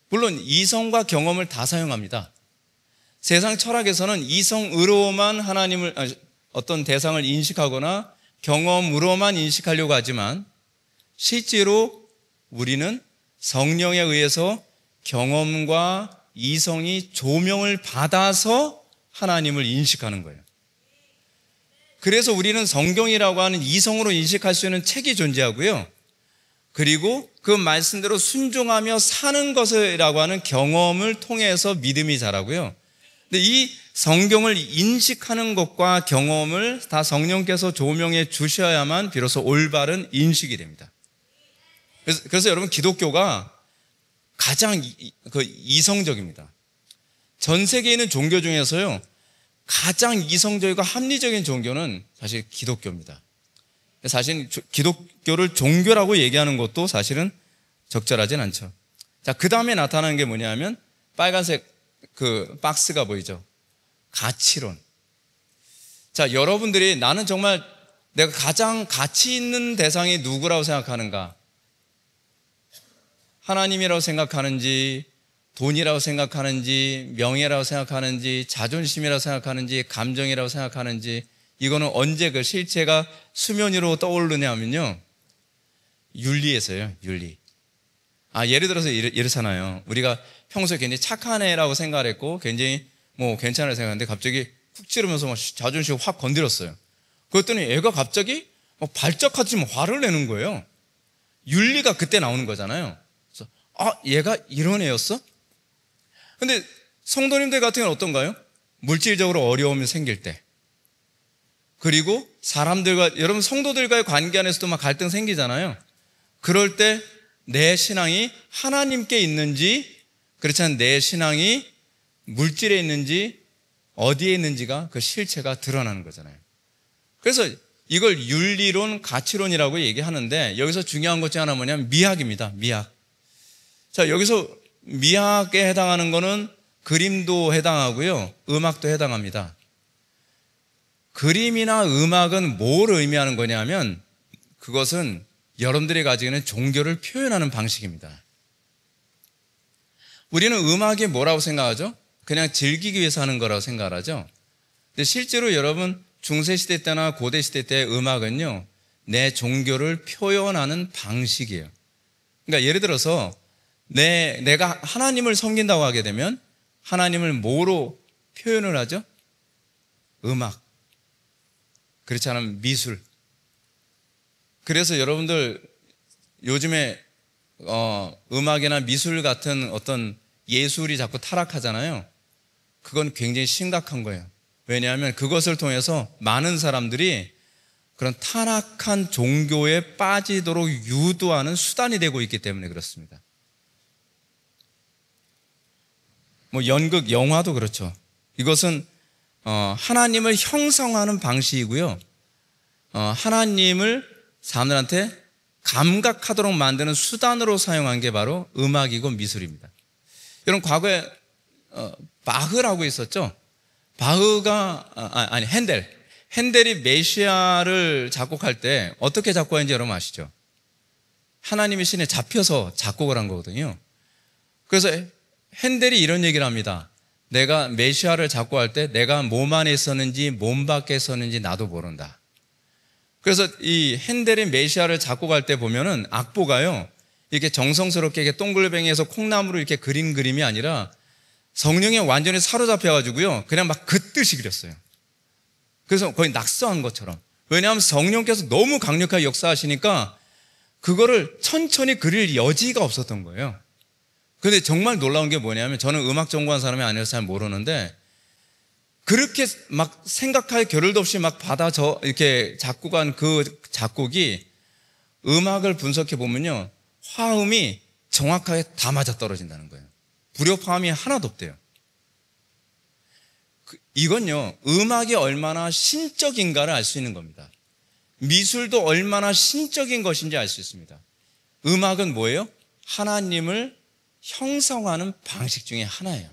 물론 이성과 경험을 다 사용합니다. 세상 철학에서는 이성으로만 하나님을, 어떤 대상을 인식하거나 경험으로만 인식하려고 하지만, 실제로 우리는 성령에 의해서 경험과 이성이 조명을 받아서 하나님을 인식하는 거예요. 그래서 우리는 성경이라고 하는 이성으로 인식할 수 있는 책이 존재하고요, 그리고 그 말씀대로 순종하며 사는 것이라고 하는 경험을 통해서 믿음이 자라고요. 근데 이 성경을 인식하는 것과 경험을 다 성령께서 조명해 주셔야만 비로소 올바른 인식이 됩니다. 그래서 여러분, 기독교가 가장 이성적입니다. 전 세계에 있는 종교 중에서요, 가장 이성적이고 합리적인 종교는 사실 기독교입니다. 사실 기독교를 종교라고 얘기하는 것도 사실은 적절하진 않죠. 자, 그 다음에 나타나는 게 뭐냐면 빨간색 그 박스가 보이죠? 가치론. 자, 여러분들이 나는 정말 내가 가장 가치 있는 대상이 누구라고 생각하는가? 하나님이라고 생각하는지, 돈이라고 생각하는지, 명예라고 생각하는지, 자존심이라고 생각하는지, 감정이라고 생각하는지, 이거는 언제 그 실체가 수면 위로 떠오르냐면요, 윤리에서요, 윤리. 예를 들어서 이렇잖아요. 우리가 평소에 굉장히 착한 애라고 생각을 했고, 굉장히 뭐 괜찮을 생각했는데, 갑자기 훅 찌르면서 막 자존심을 확 건드렸어요. 그랬더니 애가 갑자기 발작하지 화를 내는 거예요. 윤리가 그때 나오는 거잖아요. 그래서 얘가 이런 애였어? 근데 성도님들 같은 경우는 어떤가요? 물질적으로 어려움이 생길 때, 그리고 사람들과, 여러분 성도들과의 관계 안에서도 막 갈등 생기잖아요. 그럴 때 내 신앙이 하나님께 있는지, 그렇지 않은 내 신앙이 물질에 있는지, 어디에 있는지가 그 실체가 드러나는 거잖아요. 그래서 이걸 윤리론, 가치론이라고 얘기하는데, 여기서 중요한 것 중 하나 뭐냐면 미학입니다. 미학. 자, 여기서 미학에 해당하는 거는 그림도 해당하고요, 음악도 해당합니다. 그림이나 음악은 뭘 의미하는 거냐면, 그것은 여러분들이 가지고 있는 종교를 표현하는 방식입니다. 우리는 음악이 뭐라고 생각하죠? 그냥 즐기기 위해서 하는 거라고 생각을 하죠. 근데 실제로 여러분 중세시대 때나 고대시대 때의 음악은요, 내 종교를 표현하는 방식이에요. 그러니까 예를 들어서 내가 하나님을 섬긴다고 하게 되면 하나님을 뭐로 표현을 하죠? 음악. 그렇지 않으면 미술. 그래서 여러분들 요즘에 음악이나 미술 같은 어떤 예술이 자꾸 타락하잖아요. 그건 굉장히 심각한 거예요. 왜냐하면 그것을 통해서 많은 사람들이 그런 타락한 종교에 빠지도록 유도하는 수단이 되고 있기 때문에 그렇습니다. 뭐 연극, 영화도 그렇죠. 이것은 하나님을 형성하는 방식이고요, 하나님을 사람들한테 감각하도록 만드는 수단으로 사용한 게 바로 음악이고 미술입니다. 여러분 과거에 바흐라고 있었죠. 바흐가 핸델이 메시아를 작곡할 때 어떻게 작곡했는지 여러분 아시죠? 하나님의 신에 잡혀서 작곡을 한 거거든요. 그래서 핸델이 이런 얘기를 합니다. 내가 메시아를 작곡할 때 내가 몸 안에 있었는지 몸 밖에 있었는지 나도 모른다. 그래서 이 핸델이 메시아를 작곡할 때 보면은 악보가요, 이렇게 정성스럽게 이렇게 동글뱅이에서 콩나무로 이렇게 그린 그림이 아니라 성령에 완전히 사로잡혀가지고요, 그냥 막 긋듯이 그렸어요. 그래서 거의 낙서한 것처럼. 왜냐하면 성령께서 너무 강력하게 역사하시니까 그거를 천천히 그릴 여지가 없었던 거예요. 근데 정말 놀라운 게 뭐냐면, 저는 음악 전공한 사람이 아니라서 잘 모르는데, 그렇게 막 생각할 겨를도 없이 막 이렇게 작곡한 그 작곡이 음악을 분석해 보면요, 화음이 정확하게 다 맞아 떨어진다는 거예요. 불협화음이 하나도 없대요. 이건요, 음악이 얼마나 신적인가를 알 수 있는 겁니다. 미술도 얼마나 신적인 것인지 알 수 있습니다. 음악은 뭐예요? 하나님을 형성하는 방식 중에 하나예요.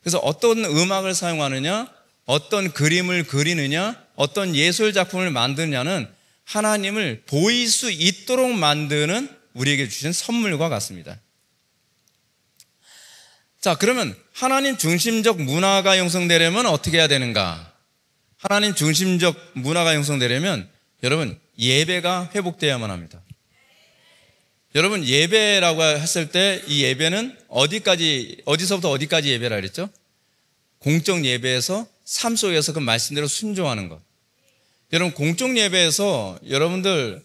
그래서 어떤 음악을 사용하느냐, 어떤 그림을 그리느냐, 어떤 예술 작품을 만드느냐는 하나님을 보일 수 있도록 만드는 우리에게 주신 선물과 같습니다. 자, 그러면 하나님 중심적 문화가 형성되려면 어떻게 해야 되는가? 하나님 중심적 문화가 형성되려면 여러분 예배가 회복되어야만 합니다. 여러분 예배라고 했을 때 이 예배는 어디서부터 어디까지 예배라 그랬죠? 공적 예배에서 삶 속에서 그 말씀대로 순종하는 것. 여러분 공적 예배에서 여러분들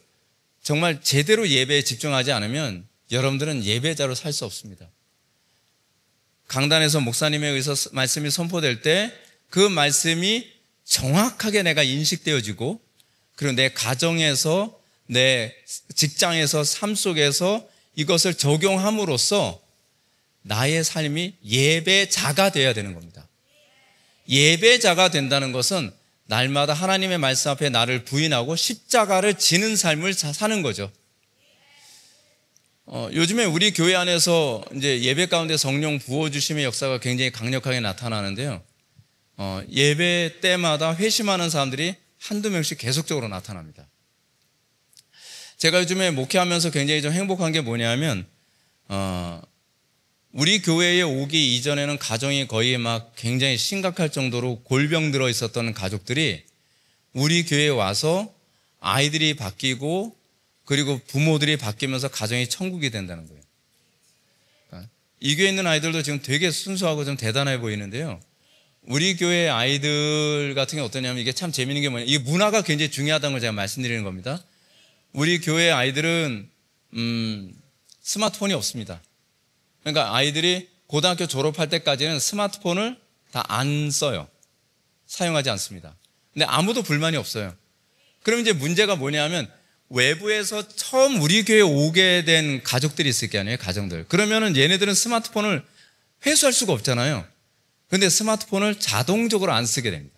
정말 제대로 예배에 집중하지 않으면 여러분들은 예배자로 살 수 없습니다. 강단에서 목사님에 의해서 말씀이 선포될 때 그 말씀이 정확하게 내가 인식되어지고, 그리고 내 가정에서, 내 직장에서, 삶 속에서 이것을 적용함으로써 나의 삶이 예배자가 되어야 되는 겁니다. 예배자가 된다는 것은 날마다 하나님의 말씀 앞에 나를 부인하고 십자가를 지는 삶을 사는 거죠. 요즘에 우리 교회 안에서 이제 예배 가운데 성령 부어주심의 역사가 굉장히 강력하게 나타나는데요. 예배 때마다 회심하는 사람들이 한두 명씩 계속적으로 나타납니다. 제가 요즘에 목회하면서 굉장히 좀 행복한 게 뭐냐면, 우리 교회에 오기 이전에는 가정이 거의 막 굉장히 심각할 정도로 골병 들어 있었던 가족들이 우리 교회에 와서 아이들이 바뀌고 그리고 부모들이 바뀌면서 가정이 천국이 된다는 거예요. 이 교회에 있는 아이들도 지금 되게 순수하고 좀 대단해 보이는데요. 우리 교회 아이들 같은 게 어떠냐면 이게 참 재밌는 게 뭐냐면 이 문화가 굉장히 중요하다는 걸 제가 말씀드리는 겁니다. 우리 교회 아이들은 스마트폰이 없습니다. 그러니까 아이들이 고등학교 졸업할 때까지는 스마트폰을 다 안 써요. 사용하지 않습니다. 근데 아무도 불만이 없어요. 그럼 이제 문제가 뭐냐면 외부에서 처음 우리 교회에 오게 된 가족들이 있을 게 아니에요, 가정들. 그러면은 얘네들은 스마트폰을 회수할 수가 없잖아요. 근데 스마트폰을 자동적으로 안 쓰게 됩니다.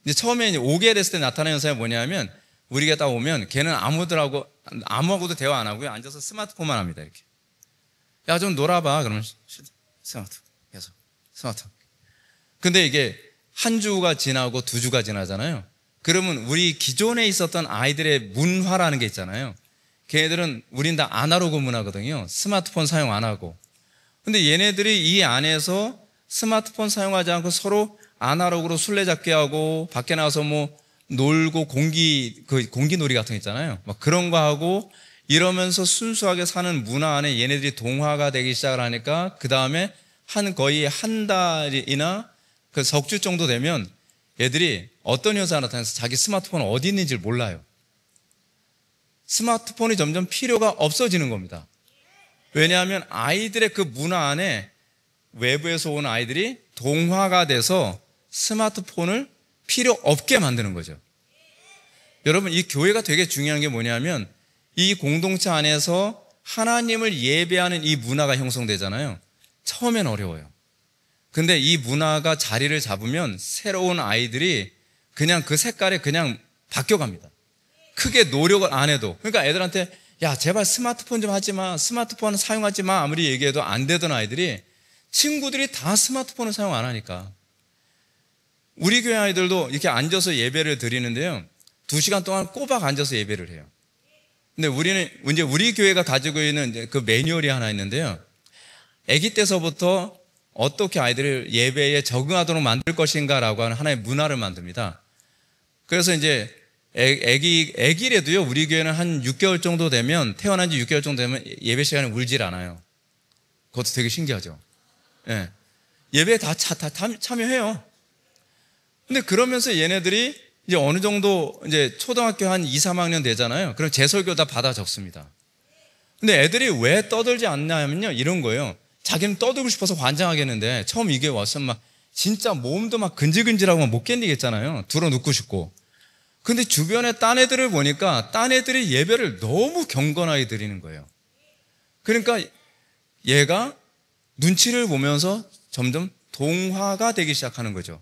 이제 처음에 오게 됐을 때 나타나는 현상이 뭐냐면 우리가 딱 오면 걔는 아무하고도 대화 안 하고요. 앉아서 스마트폰만 합니다, 이렇게. 야, 좀 놀아봐. 그러면 스마트폰, 계속 스마트폰. 근데 이게 한 주가 지나고 두 주가 지나잖아요. 그러면 우리 기존에 있었던 아이들의 문화라는 게 있잖아요. 걔네들은 우린 다 아날로그 문화거든요. 스마트폰 사용 안 하고. 근데 얘네들이 이 안에서 스마트폰 사용하지 않고 서로 아날로그로 술래잡기 하고 밖에 나가서 뭐 놀고 공기놀이 같은 거 있잖아요. 막 그런 거 하고 이러면서 순수하게 사는 문화 안에 얘네들이 동화가 되기 시작을 하니까 그 다음에 거의 한 달이나 그 석 주 정도 되면 애들이 어떤 현상이 나타나서 자기 스마트폰이 어디 있는지를 몰라요. 스마트폰이 점점 필요가 없어지는 겁니다. 왜냐하면 아이들의 그 문화 안에 외부에서 온 아이들이 동화가 돼서 스마트폰을 필요 없게 만드는 거죠. 여러분, 이 교회가 되게 중요한 게 뭐냐면 이 공동체 안에서 하나님을 예배하는 이 문화가 형성되잖아요. 처음엔 어려워요. 근데 이 문화가 자리를 잡으면 새로운 아이들이 그냥 그 색깔에 그냥 바뀌어갑니다. 크게 노력을 안 해도. 그러니까 애들한테 야, 제발 스마트폰 좀 하지 마. 스마트폰 사용하지 마. 아무리 얘기해도 안 되던 아이들이 친구들이 다 스마트폰을 사용 안 하니까. 우리 교회 아이들도 이렇게 앉아서 예배를 드리는데요. 2시간 동안 꼬박 앉아서 예배를 해요. 근데 우리는 이제 우리 교회가 가지고 있는 그 매뉴얼이 하나 있는데요. 아기 때서부터 어떻게 아이들을 예배에 적응하도록 만들 것인가라고 하는 하나의 문화를 만듭니다. 그래서 이제 아기래도요, 우리 교회는 한 6개월 정도 되면, 태어난 지 6개월 정도 되면 예배 시간에 울질 않아요. 그것도 되게 신기하죠. 예. 예배에 다 참여해요. 근데 그러면서 얘네들이 이제 어느 정도 이제 초등학교 한 2, 3학년 되잖아요. 그럼 제설교 다 받아 적습니다. 근데 애들이 왜 떠들지 않냐면요, 이런 거예요. 자기는 떠들고 싶어서 환장하겠는데 처음 이게 왔으면 막 진짜 몸도 막 근질근질하고 못 견디겠잖아요. 들어 눕고 싶고. 근데 주변에 딴 애들을 보니까 딴 애들이 예배를 너무 경건하게 드리는 거예요. 그러니까 얘가 눈치를 보면서 점점 동화가 되기 시작하는 거죠.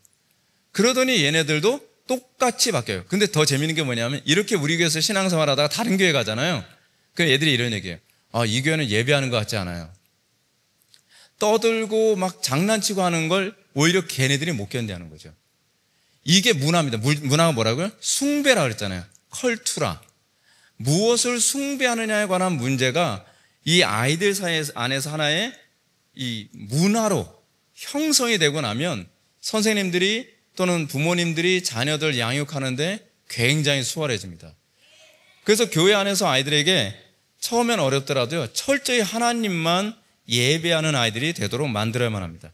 그러더니 얘네들도 똑같이 바뀌어요. 근데 더 재밌는 게 뭐냐면 이렇게 우리 교회에서 신앙생활 하다가 다른 교회 가잖아요. 그럼 애들이 이런 얘기해요. 아, 이 교회는 예배하는 것 같지 않아요. 떠들고 막 장난치고 하는 걸 오히려 걔네들이 못 견뎌하는 거죠. 이게 문화입니다. 문화가 뭐라고요? 숭배라 그랬잖아요. 컬투라. 무엇을 숭배하느냐에 관한 문제가 이 아이들 사이 안에서 하나의 이 문화로 형성이 되고 나면 선생님들이 또는 부모님들이 자녀들 양육하는데 굉장히 수월해집니다. 그래서 교회 안에서 아이들에게 처음엔 어렵더라도요, 철저히 하나님만 예배하는 아이들이 되도록 만들어야만 합니다.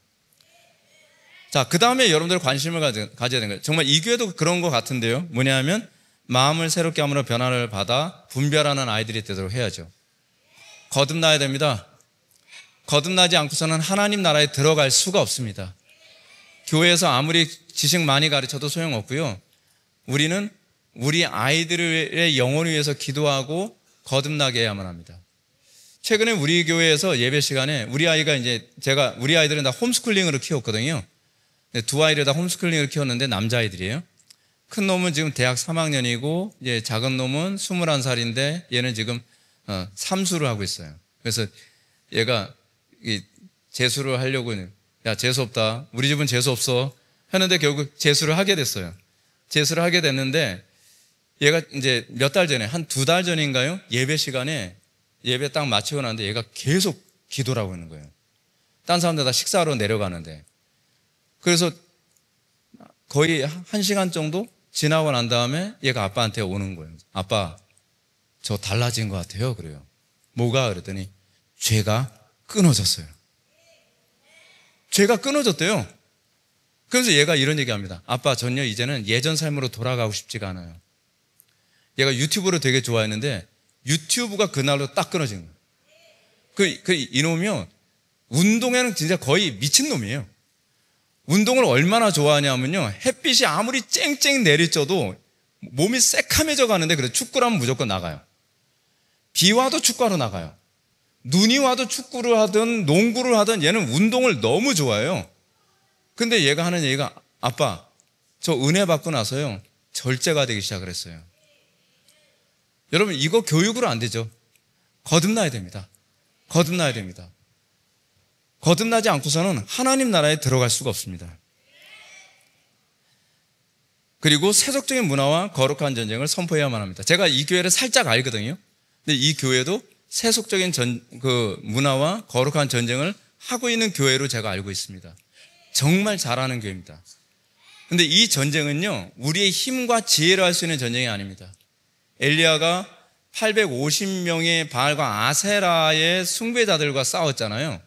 자, 그 다음에 여러분들 관심을 가져야 되는 거예요. 정말 이 교회도 그런 것 같은데요. 뭐냐면 마음을 새롭게 함으로 변화를 받아 분별하는 아이들이 되도록 해야죠. 거듭나야 됩니다. 거듭나지 않고서는 하나님 나라에 들어갈 수가 없습니다. 교회에서 아무리 지식 많이 가르쳐도 소용없고요. 우리는 우리 아이들의 영혼을 위해서 기도하고 거듭나게 해야만 합니다. 최근에 우리 교회에서 예배 시간에 우리 아이들은 다 홈스쿨링으로 키웠거든요. 두 아이를 다 홈스쿨링으로 키웠는데 남자아이들이에요. 큰 놈은 지금 대학 3학년이고 이제 작은 놈은 21살인데 얘는 지금 삼수를 하고 있어요. 그래서 얘가 재수를 하려고, 야, 재수 없다, 우리 집은 재수 없어 했는데 결국 재수를 하게 됐어요. 재수를 하게 됐는데 얘가 이제 몇 달 전에, 한 2달 전인가요? 예배 시간에 예배 딱 마치고 나는데 얘가 계속 기도를 하고 있는 거예요. 딴 사람들 다 식사하러 내려가는데. 그래서 거의 1시간 정도 지나고 난 다음에 얘가 아빠한테 오는 거예요. 아빠, 저 달라진 것 같아요. 그래요. 뭐가? 그랬더니 죄가 끊어졌어요. 죄가 끊어졌대요. 그래서 얘가 이런 얘기합니다. 아빠, 전요 이제는 예전 삶으로 돌아가고 싶지가 않아요. 얘가 유튜브를 되게 좋아했는데 유튜브가 그날로 딱 끊어진 거예요. 이놈이요, 운동에는 진짜 거의 미친놈이에요. 운동을 얼마나 좋아하냐면요, 햇빛이 아무리 쨍쨍 내리쬐도 몸이 새카매져 가는데 그래도 축구를 하면 무조건 나가요. 비 와도 축구하러 나가요. 눈이 와도 축구를 하든 농구를 하든 얘는 운동을 너무 좋아해요. 근데 얘가 하는 얘기가, 아빠, 저 은혜 받고 나서요 절제가 되기 시작을 했어요. 여러분, 이거 교육으로 안 되죠. 거듭나야 됩니다. 거듭나야 됩니다. 거듭나지 않고서는 하나님 나라에 들어갈 수가 없습니다. 그리고 세속적인 문화와 거룩한 전쟁을 선포해야만 합니다. 제가 이 교회를 살짝 알거든요. 근데 이 교회도 세속적인 문화와 거룩한 전쟁을 하고 있는 교회로 제가 알고 있습니다. 정말 잘하는 교회입니다. 근데 이 전쟁은요, 우리의 힘과 지혜로 할 수 있는 전쟁이 아닙니다. 엘리야가 850명의 바알과 아세라의 숭배자들과 싸웠잖아요.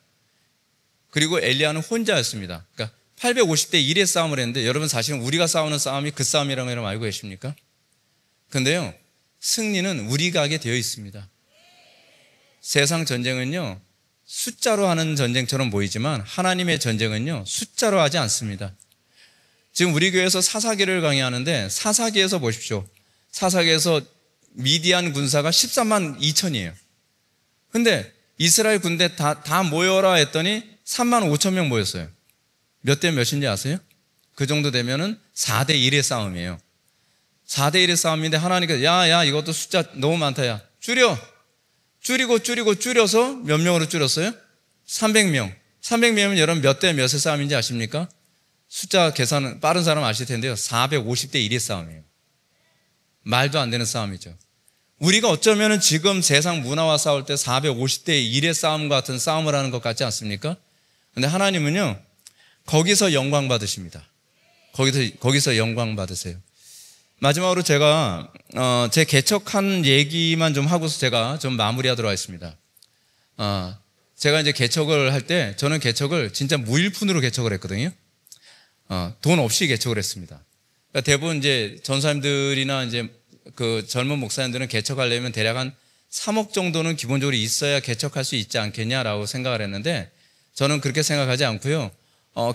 그리고 엘리야는 혼자였습니다. 그러니까 850대 1의 싸움을 했는데, 여러분 사실은 우리가 싸우는 싸움이 그 싸움이라는 걸 알고 계십니까? 근데요, 승리는 우리가 하게 되어 있습니다. 세상 전쟁은요, 숫자로 하는 전쟁처럼 보이지만 하나님의 전쟁은요, 숫자로 하지 않습니다. 지금 우리 교회에서 사사기를 강의하는데, 사사기에서 보십시오. 사사기에서 미디안 군사가 13만 2천이에요. 근데 이스라엘 군대 다 모여라 했더니 3만 5천 명 모였어요. 몇 대 몇인지 아세요? 그 정도 되면은 4대 1의 싸움이에요. 4대 1의 싸움인데 하나님께서 야 이것도 숫자 너무 많다, 야 줄여서 몇 명으로 줄였어요? 300명. 300명이면 여러분 몇 대 몇의 싸움인지 아십니까? 숫자 계산은 빠른 사람 아실 텐데요, 450대 1의 싸움이에요. 말도 안 되는 싸움이죠. 우리가 어쩌면 지금 세상 문화와 싸울 때 450대 1의 싸움 같은 싸움을 하는 것 같지 않습니까? 근데 하나님은요, 거기서 영광 받으십니다. 거기서 영광 받으세요. 마지막으로 제가 제 개척한 얘기만 좀 하고서 제가 좀 마무리하도록 하겠습니다. 제가 이제 개척을 할 때, 저는 개척을 진짜 무일푼으로 개척을 했거든요. 돈 없이 개척을 했습니다. 그러니까 대부분 이제 전사님들이나 이제 그 젊은 목사님들은 개척하려면 대략 한 3억 정도는 기본적으로 있어야 개척할 수 있지 않겠냐라고 생각을 했는데, 저는 그렇게 생각하지 않고요,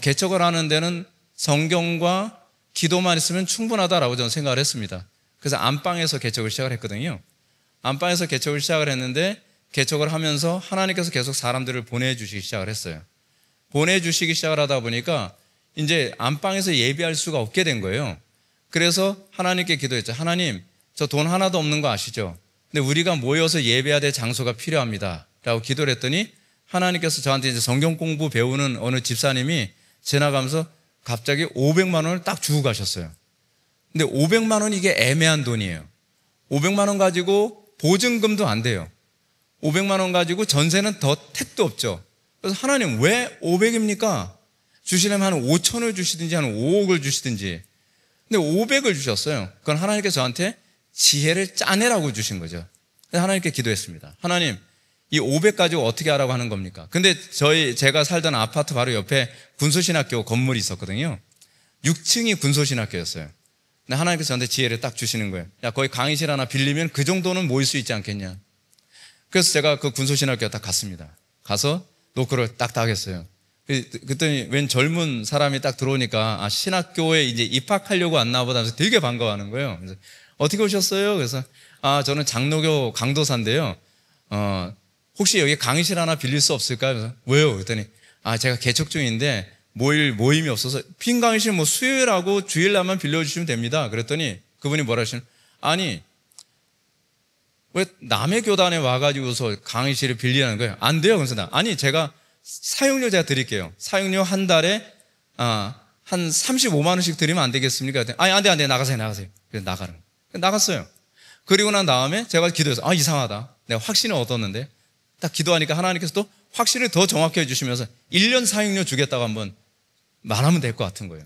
개척을 하는 데는 성경과 기도만 있으면 충분하다라고 저는 생각을 했습니다. 그래서 안방에서 개척을 시작을 했거든요. 안방에서 개척을 시작을 했는데, 개척을 하면서 하나님께서 계속 사람들을 보내주시기 시작을 했어요. 보내주시기 시작을 하다 보니까 이제 안방에서 예배할 수가 없게 된 거예요. 그래서 하나님께 기도했죠. 하나님, 저 돈 하나도 없는 거 아시죠? 근데 우리가 모여서 예배해야 될 장소가 필요합니다 라고 기도를 했더니, 하나님께서 저한테 이제 성경 공부 배우는 어느 집사님이 지나가면서 갑자기 500만 원을 딱 주고 가셨어요. 근데 500만 원, 이게 애매한 돈이에요. 500만 원 가지고 보증금도 안 돼요. 500만 원 가지고 전세는 더 택도 없죠. 그래서 하나님, 왜 500입니까? 주시려면 한 5천을 주시든지 한 5억을 주시든지. 근데 500을 주셨어요. 그건 하나님께서 저한테 지혜를 짜내라고 주신 거죠. 그래서 하나님께 기도했습니다. 하나님, 이 500 가지고 어떻게 하라고 하는 겁니까? 근데 제가 살던 아파트 바로 옆에 군소신학교 건물이 있었거든요. 6층이 군소신학교였어요. 근데 하나님께서 저한테 지혜를 딱 주시는 거예요. 야, 거기 강의실 하나 빌리면 그 정도는 모일 수 있지 않겠냐. 그래서 제가 그 군소신학교에 딱 갔습니다. 가서 노크를 딱 하겠어요. 그랬더니 웬 젊은 사람이 딱 들어오니까, 신학교에 이제 입학하려고 왔나 보다 하면서 되게 반가워하는 거예요. 그래서 어떻게 오셨어요? 그래서 저는 장로교 강도사인데요, 혹시 여기 강의실 하나 빌릴 수 없을까요? 그래서 왜요? 그랬더니 제가 개척 중인데 모임이 없어서 빈 강의실 뭐 수요일하고 주일날만 빌려주시면 됩니다. 그랬더니 그분이 뭐라 하시는, 아니 왜 남의 교단에 와가지고서 강의실을 빌리라는 거예요? 안 돼요. 그래서 아니 제가 사용료 제가 드릴게요. 사용료 한 달에 한 35만 원씩 드리면 안 되겠습니까? 아니 안 돼 나가세요. 그래서 나가는 거예요. 나갔어요. 그리고 난 다음에 제가 기도해서 이상하다. 내가 확신을 얻었는데 딱 기도하니까 하나님께서 또 확신을 더 정확히 해주시면서 1년 사용료 주겠다고 한번 말하면 될 것 같은 거예요.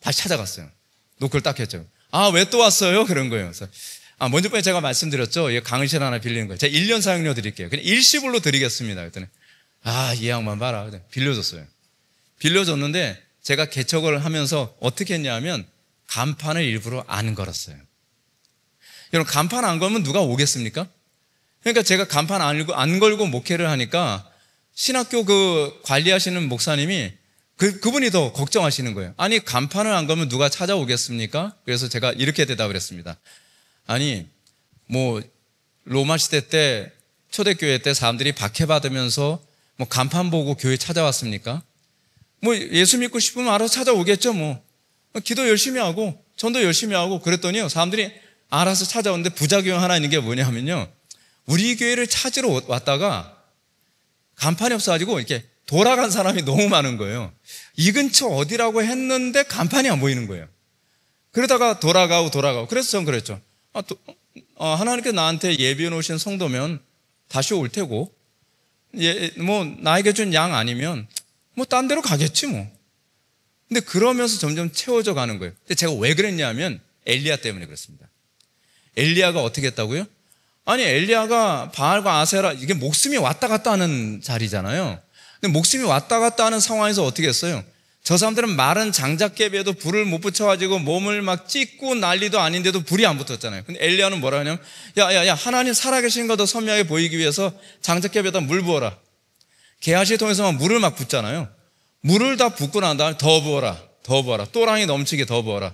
다시 찾아갔어요. 노크를 딱 했죠. 왜 또 왔어요? 그런 거예요. 그래서 먼저 번에 제가 말씀드렸죠. 강의실 하나 빌리는 거예요. 제가 1년 사용료 드릴게요. 그냥 일시불로 드리겠습니다. 그랬더니 이 양반 봐라. 빌려줬어요. 빌려줬는데 제가 개척을 하면서 어떻게 했냐면 간판을 일부러 안 걸었어요. 여러분 간판 안 걸면 누가 오겠습니까? 그러니까 제가 간판 안 걸고 목회를 하니까 신학교 그 관리하시는 목사님이 그분이 더 걱정하시는 거예요. 아니 간판을 안 걸면 누가 찾아오겠습니까? 그래서 제가 이렇게 대답을 했습니다. 아니 뭐 로마 시대 때 초대교회 때 사람들이 박해받으면서 뭐 간판 보고 교회 찾아왔습니까? 뭐 예수 믿고 싶으면 알아서 찾아오겠죠. 뭐 기도 열심히 하고 전도 열심히 하고 그랬더니요 사람들이 알아서 찾아오는데 부작용 하나 있는 게 뭐냐면요, 우리 교회를 찾으러 왔다가 간판이 없어가지고 이렇게 돌아간 사람이 너무 많은 거예요. 이 근처 어디라고 했는데 간판이 안 보이는 거예요. 그러다가 돌아가고 그래서 전 그랬죠. 하나님께서 나한테 예비해 놓으신 성도면 다시 올 테고 뭐 나에게 준 양 아니면 뭐 딴 데로 가겠지 뭐. 근데 그러면서 점점 채워져 가는 거예요. 근데 제가 왜 그랬냐면 엘리야 때문에 그렇습니다. 엘리야가 어떻게 했다고요? 아니 엘리야가 바알과 아세라 이게 목숨이 왔다 갔다 하는 자리잖아요. 근데 목숨이 왔다 갔다 하는 상황에서 어떻게 했어요? 저 사람들은 마른 장작개비에도 불을 못 붙여가지고 몸을 막 찢고 난리도 아닌데도 불이 안 붙었잖아요. 근데 엘리야는 뭐라 하냐면 야 하나님 살아계신 거 더 선명하게 보이기 위해서 장작개비에다 물 부어라. 게하시를 통해서만 물을 막 붓잖아요. 물을 다 붓고 난 다음에 더 부어라 또랑이 넘치게 더 부어라.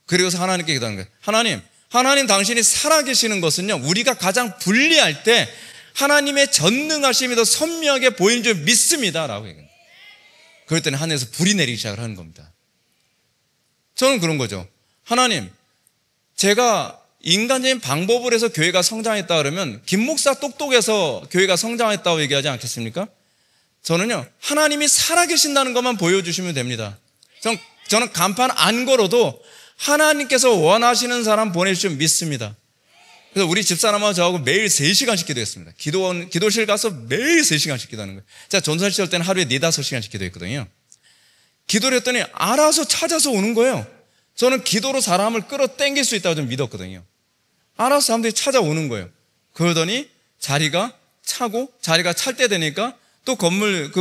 그리고서 하나님께 기도하는 거예요. 하나님 당신이 살아계시는 것은요 우리가 가장 불리할 때 하나님의 전능하심이 더 선명하게 보이는 줄 믿습니다 라고 얘기해요. 그랬더니 하늘에서 불이 내리기 시작을 하는 겁니다. 저는 그런 거죠. 하나님, 제가 인간적인 방법을 해서 교회가 성장했다 그러면 김 목사 똑똑해서 교회가 성장했다고 얘기하지 않겠습니까? 저는요 하나님이 살아계신다는 것만 보여주시면 됩니다. 저는 간판 안 걸어도 하나님께서 원하시는 사람 보내주시면 믿습니다. 그래서 우리 집사람하고 저하고 매일 3시간씩 기도했습니다. 기도실 가서 매일 3시간씩 기도하는 거예요. 제가 전사 시절 때는 하루에 4-5시간씩 기도했거든요. 기도를 했더니 알아서 찾아서 오는 거예요. 저는 기도로 사람을 끌어당길 수 있다고 좀 믿었거든요. 알아서 사람들이 찾아오는 거예요. 그러더니 자리가 찰 때 되니까 또 건물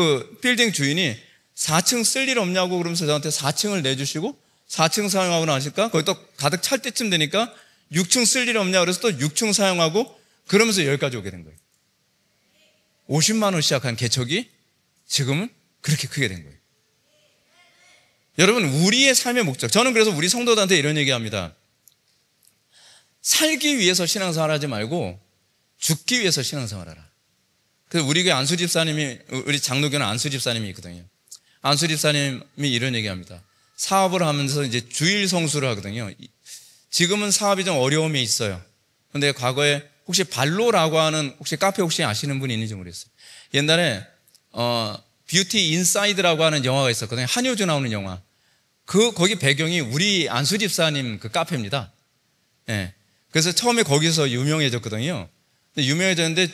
빌딩 주인이 4층 쓸 일 없냐고 그러면서 저한테 4층을 내주시고 4층 사용하고 나니까 거기 또 가득 찰 때쯤 되니까 6층 쓸 일 없냐 그래서 또 6층 사용하고 그러면서 여기까지 오게 된 거예요. 50만 원 시작한 개척이 지금은 그렇게 크게 된 거예요. 여러분 우리의 삶의 목적, 저는 그래서 우리 성도들한테 이런 얘기합니다. 살기 위해서 신앙생활 하지 말고 죽기 위해서 신앙생활 하라. 그래서 우리 교회 안수 집사님이, 우리 장로교는 안수 집사님이 있거든요. 안수 집사님이 이런 얘기합니다. 사업을 하면서 이제 주일 성수를 하거든요. 지금은 사업이 좀 어려움이 있어요. 근데 과거에 혹시 발로라고 하는 혹시 카페 혹시 아시는 분이 있는지 모르겠어요. 옛날에 뷰티 인사이드라고 하는 영화가 있었거든요. 한효주 나오는 영화. 거기 배경이 우리 안수 집사님 그 카페입니다. 예. 그래서 처음에 거기서 유명해졌거든요. 근데 유명해졌는데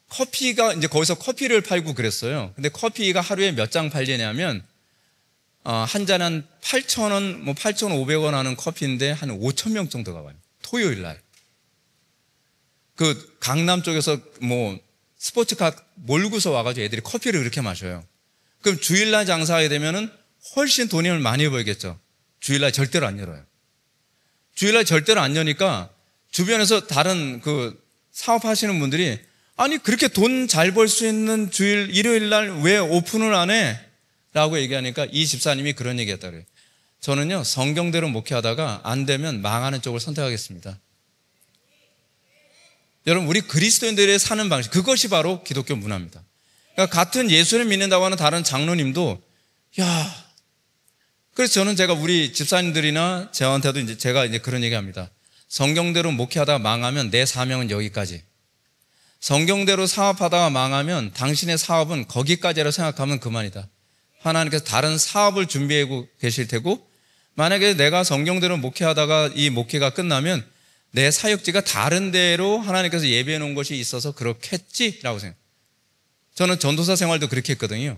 커피가 이제 거기서 커피를 팔고 그랬어요. 근데 커피가 하루에 몇 장 팔리냐면 한 잔 한 8,000원, 뭐 8,500원 하는 커피인데 한 5,000명 정도가 와요. 토요일 날. 그 강남 쪽에서 뭐 스포츠카 몰고서 와가지고 애들이 커피를 그렇게 마셔요. 그럼 주일날 장사하게 되면은 훨씬 돈을 많이 벌겠죠. 주일날 절대로 안 열어요. 주일날 절대로 안 여니까 주변에서 다른 그 사업하시는 분들이 아니 그렇게 돈 잘 벌 수 있는 일요일날 왜 오픈을 안 해? 라고 얘기하니까 이 집사님이 그런 얘기 했다 그래요. 저는요 성경대로 목회하다가 안 되면 망하는 쪽을 선택하겠습니다. 여러분 우리 그리스도인들의 사는 방식, 그것이 바로 기독교 문화입니다. 그러니까 같은 예수를 믿는다고 하는 다른 장로님도 야, 그래서 저는 제가 우리 집사님들이나 저한테도 제가 그런 얘기 합니다. 성경대로 목회하다가 망하면 내 사명은 여기까지. 성경대로 사업하다가 망하면 당신의 사업은 거기까지라고 생각하면 그만이다. 하나님께서 다른 사업을 준비하고 계실 테고, 만약에 내가 성경대로 목회하다가 이 목회가 끝나면 내 사역지가 다른 데로 하나님께서 예배해 놓은 것이 있어서 그렇겠지라고 생각해요. 저는 전도사 생활도 그렇게 했거든요.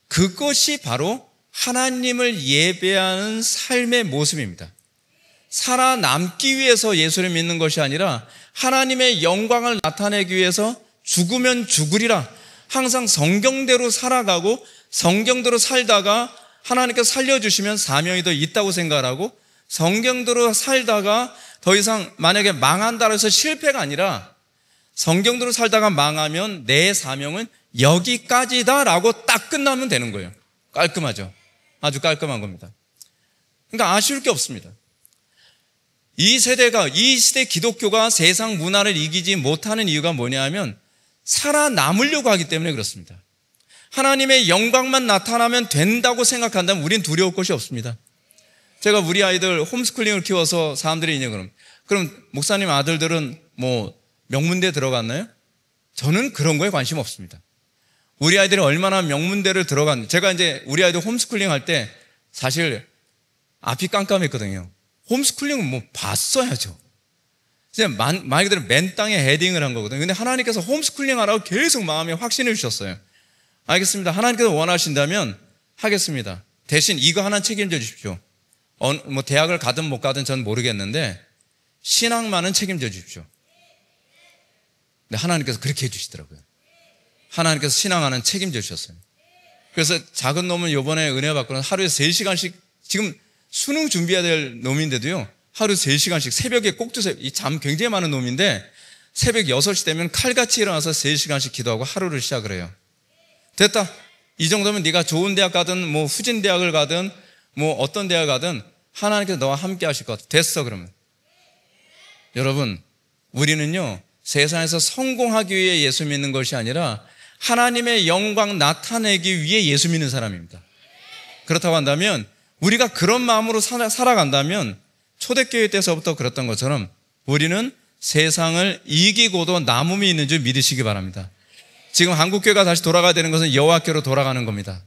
그것이 바로 하나님을 예배하는 삶의 모습입니다. 살아남기 위해서 예수를 믿는 것이 아니라 하나님의 영광을 나타내기 위해서 죽으면 죽으리라. 항상 성경대로 살아가고 성경대로 살다가 하나님께서 살려주시면 사명이 더 있다고 생각하고, 성경대로 살다가 더 이상 만약에 망한다 해서 실패가 아니라 성경대로 살다가 망하면 내 사명은 여기까지다라고 딱 끝나면 되는 거예요. 깔끔하죠. 아주 깔끔한 겁니다. 그러니까 아쉬울 게 없습니다. 이 시대 기독교가 세상 문화를 이기지 못하는 이유가 뭐냐면 살아남으려고 하기 때문에 그렇습니다. 하나님의 영광만 나타나면 된다고 생각한다면 우린 두려울 것이 없습니다. 제가 우리 아이들 홈스쿨링을 키워서 사람들이 그럼 목사님 아들들은 뭐 명문대 들어갔나요? 저는 그런 거에 관심 없습니다. 우리 아이들이 얼마나 명문대를 들어갔는지, 제가 우리 아이들 홈스쿨링 할 때 사실 앞이 깜깜했거든요. 홈스쿨링은 뭐 봤어야죠. 말 그대로 맨 땅에 헤딩을 한 거거든요. 근데 하나님께서 홈스쿨링 하라고 계속 마음에 확신해 주셨어요. 알겠습니다. 하나님께서 원하신다면 하겠습니다. 대신 이거 하나 책임져 주십시오. 뭐 대학을 가든 못 가든 전 모르겠는데 신앙만은 책임져 주십시오. 근데 하나님께서 그렇게 해주시더라고요. 하나님께서 신앙 하나는 책임져 주셨어요. 그래서 작은 놈은 이번에 은혜 받고는 하루에 3시간씩, 지금 수능 준비해야 될 놈인데도요, 하루 3시간씩 새벽에 꼭 드세요. 이 잠 굉장히 많은 놈인데 새벽 6시 되면 칼같이 일어나서 3시간씩 기도하고 하루를 시작을 해요. 됐다. 이 정도면 네가 좋은 대학 가든 뭐 후진 대학을 가든 뭐 어떤 대학 가든 하나님께서 너와 함께 하실 것 같아. 됐어. 그러면 여러분, 우리는요 세상에서 성공하기 위해 예수 믿는 것이 아니라 하나님의 영광 나타내기 위해 예수 믿는 사람입니다. 그렇다고 한다면, 우리가 그런 마음으로 살아간다면 초대교회 때서부터 그랬던 것처럼 우리는 세상을 이기고도 남음이 있는 줄 믿으시기 바랍니다. 지금 한국교회가 다시 돌아가야 되는 것은 여호와께로 돌아가는 겁니다.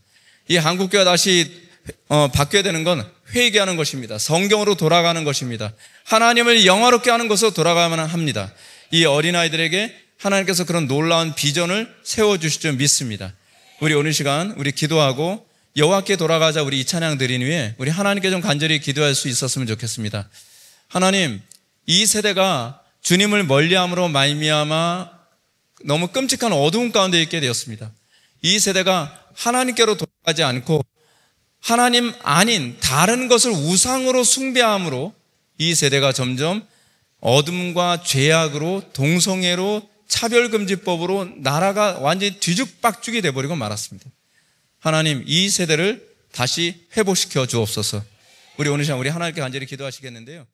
이 한국교회가 다시 바뀌어야 되는 건 회개하는 것입니다. 성경으로 돌아가는 것입니다. 하나님을 영화롭게 하는 것으로 돌아가야만 합니다. 이 어린아이들에게 하나님께서 그런 놀라운 비전을 세워주실 줄 믿습니다. 우리 오늘 시간 우리 기도하고 여호와께 돌아가자. 우리 이 찬양 드린 후에 우리 하나님께 좀 간절히 기도할 수 있었으면 좋겠습니다. 하나님, 이 세대가 주님을 멀리함으로 말미암아 너무 끔찍한 어두운 가운데 있게 되었습니다. 이 세대가 하나님께로 돌아가지 않고 하나님 아닌 다른 것을 우상으로 숭배함으로 이 세대가 점점 어둠과 죄악으로, 동성애로, 차별금지법으로 나라가 완전히 뒤죽박죽이 되어버리고 말았습니다. 하나님, 이 세대를 다시 회복시켜 주옵소서. 우리 오늘 시간 우리 하나님께 간절히 기도하시겠는데요.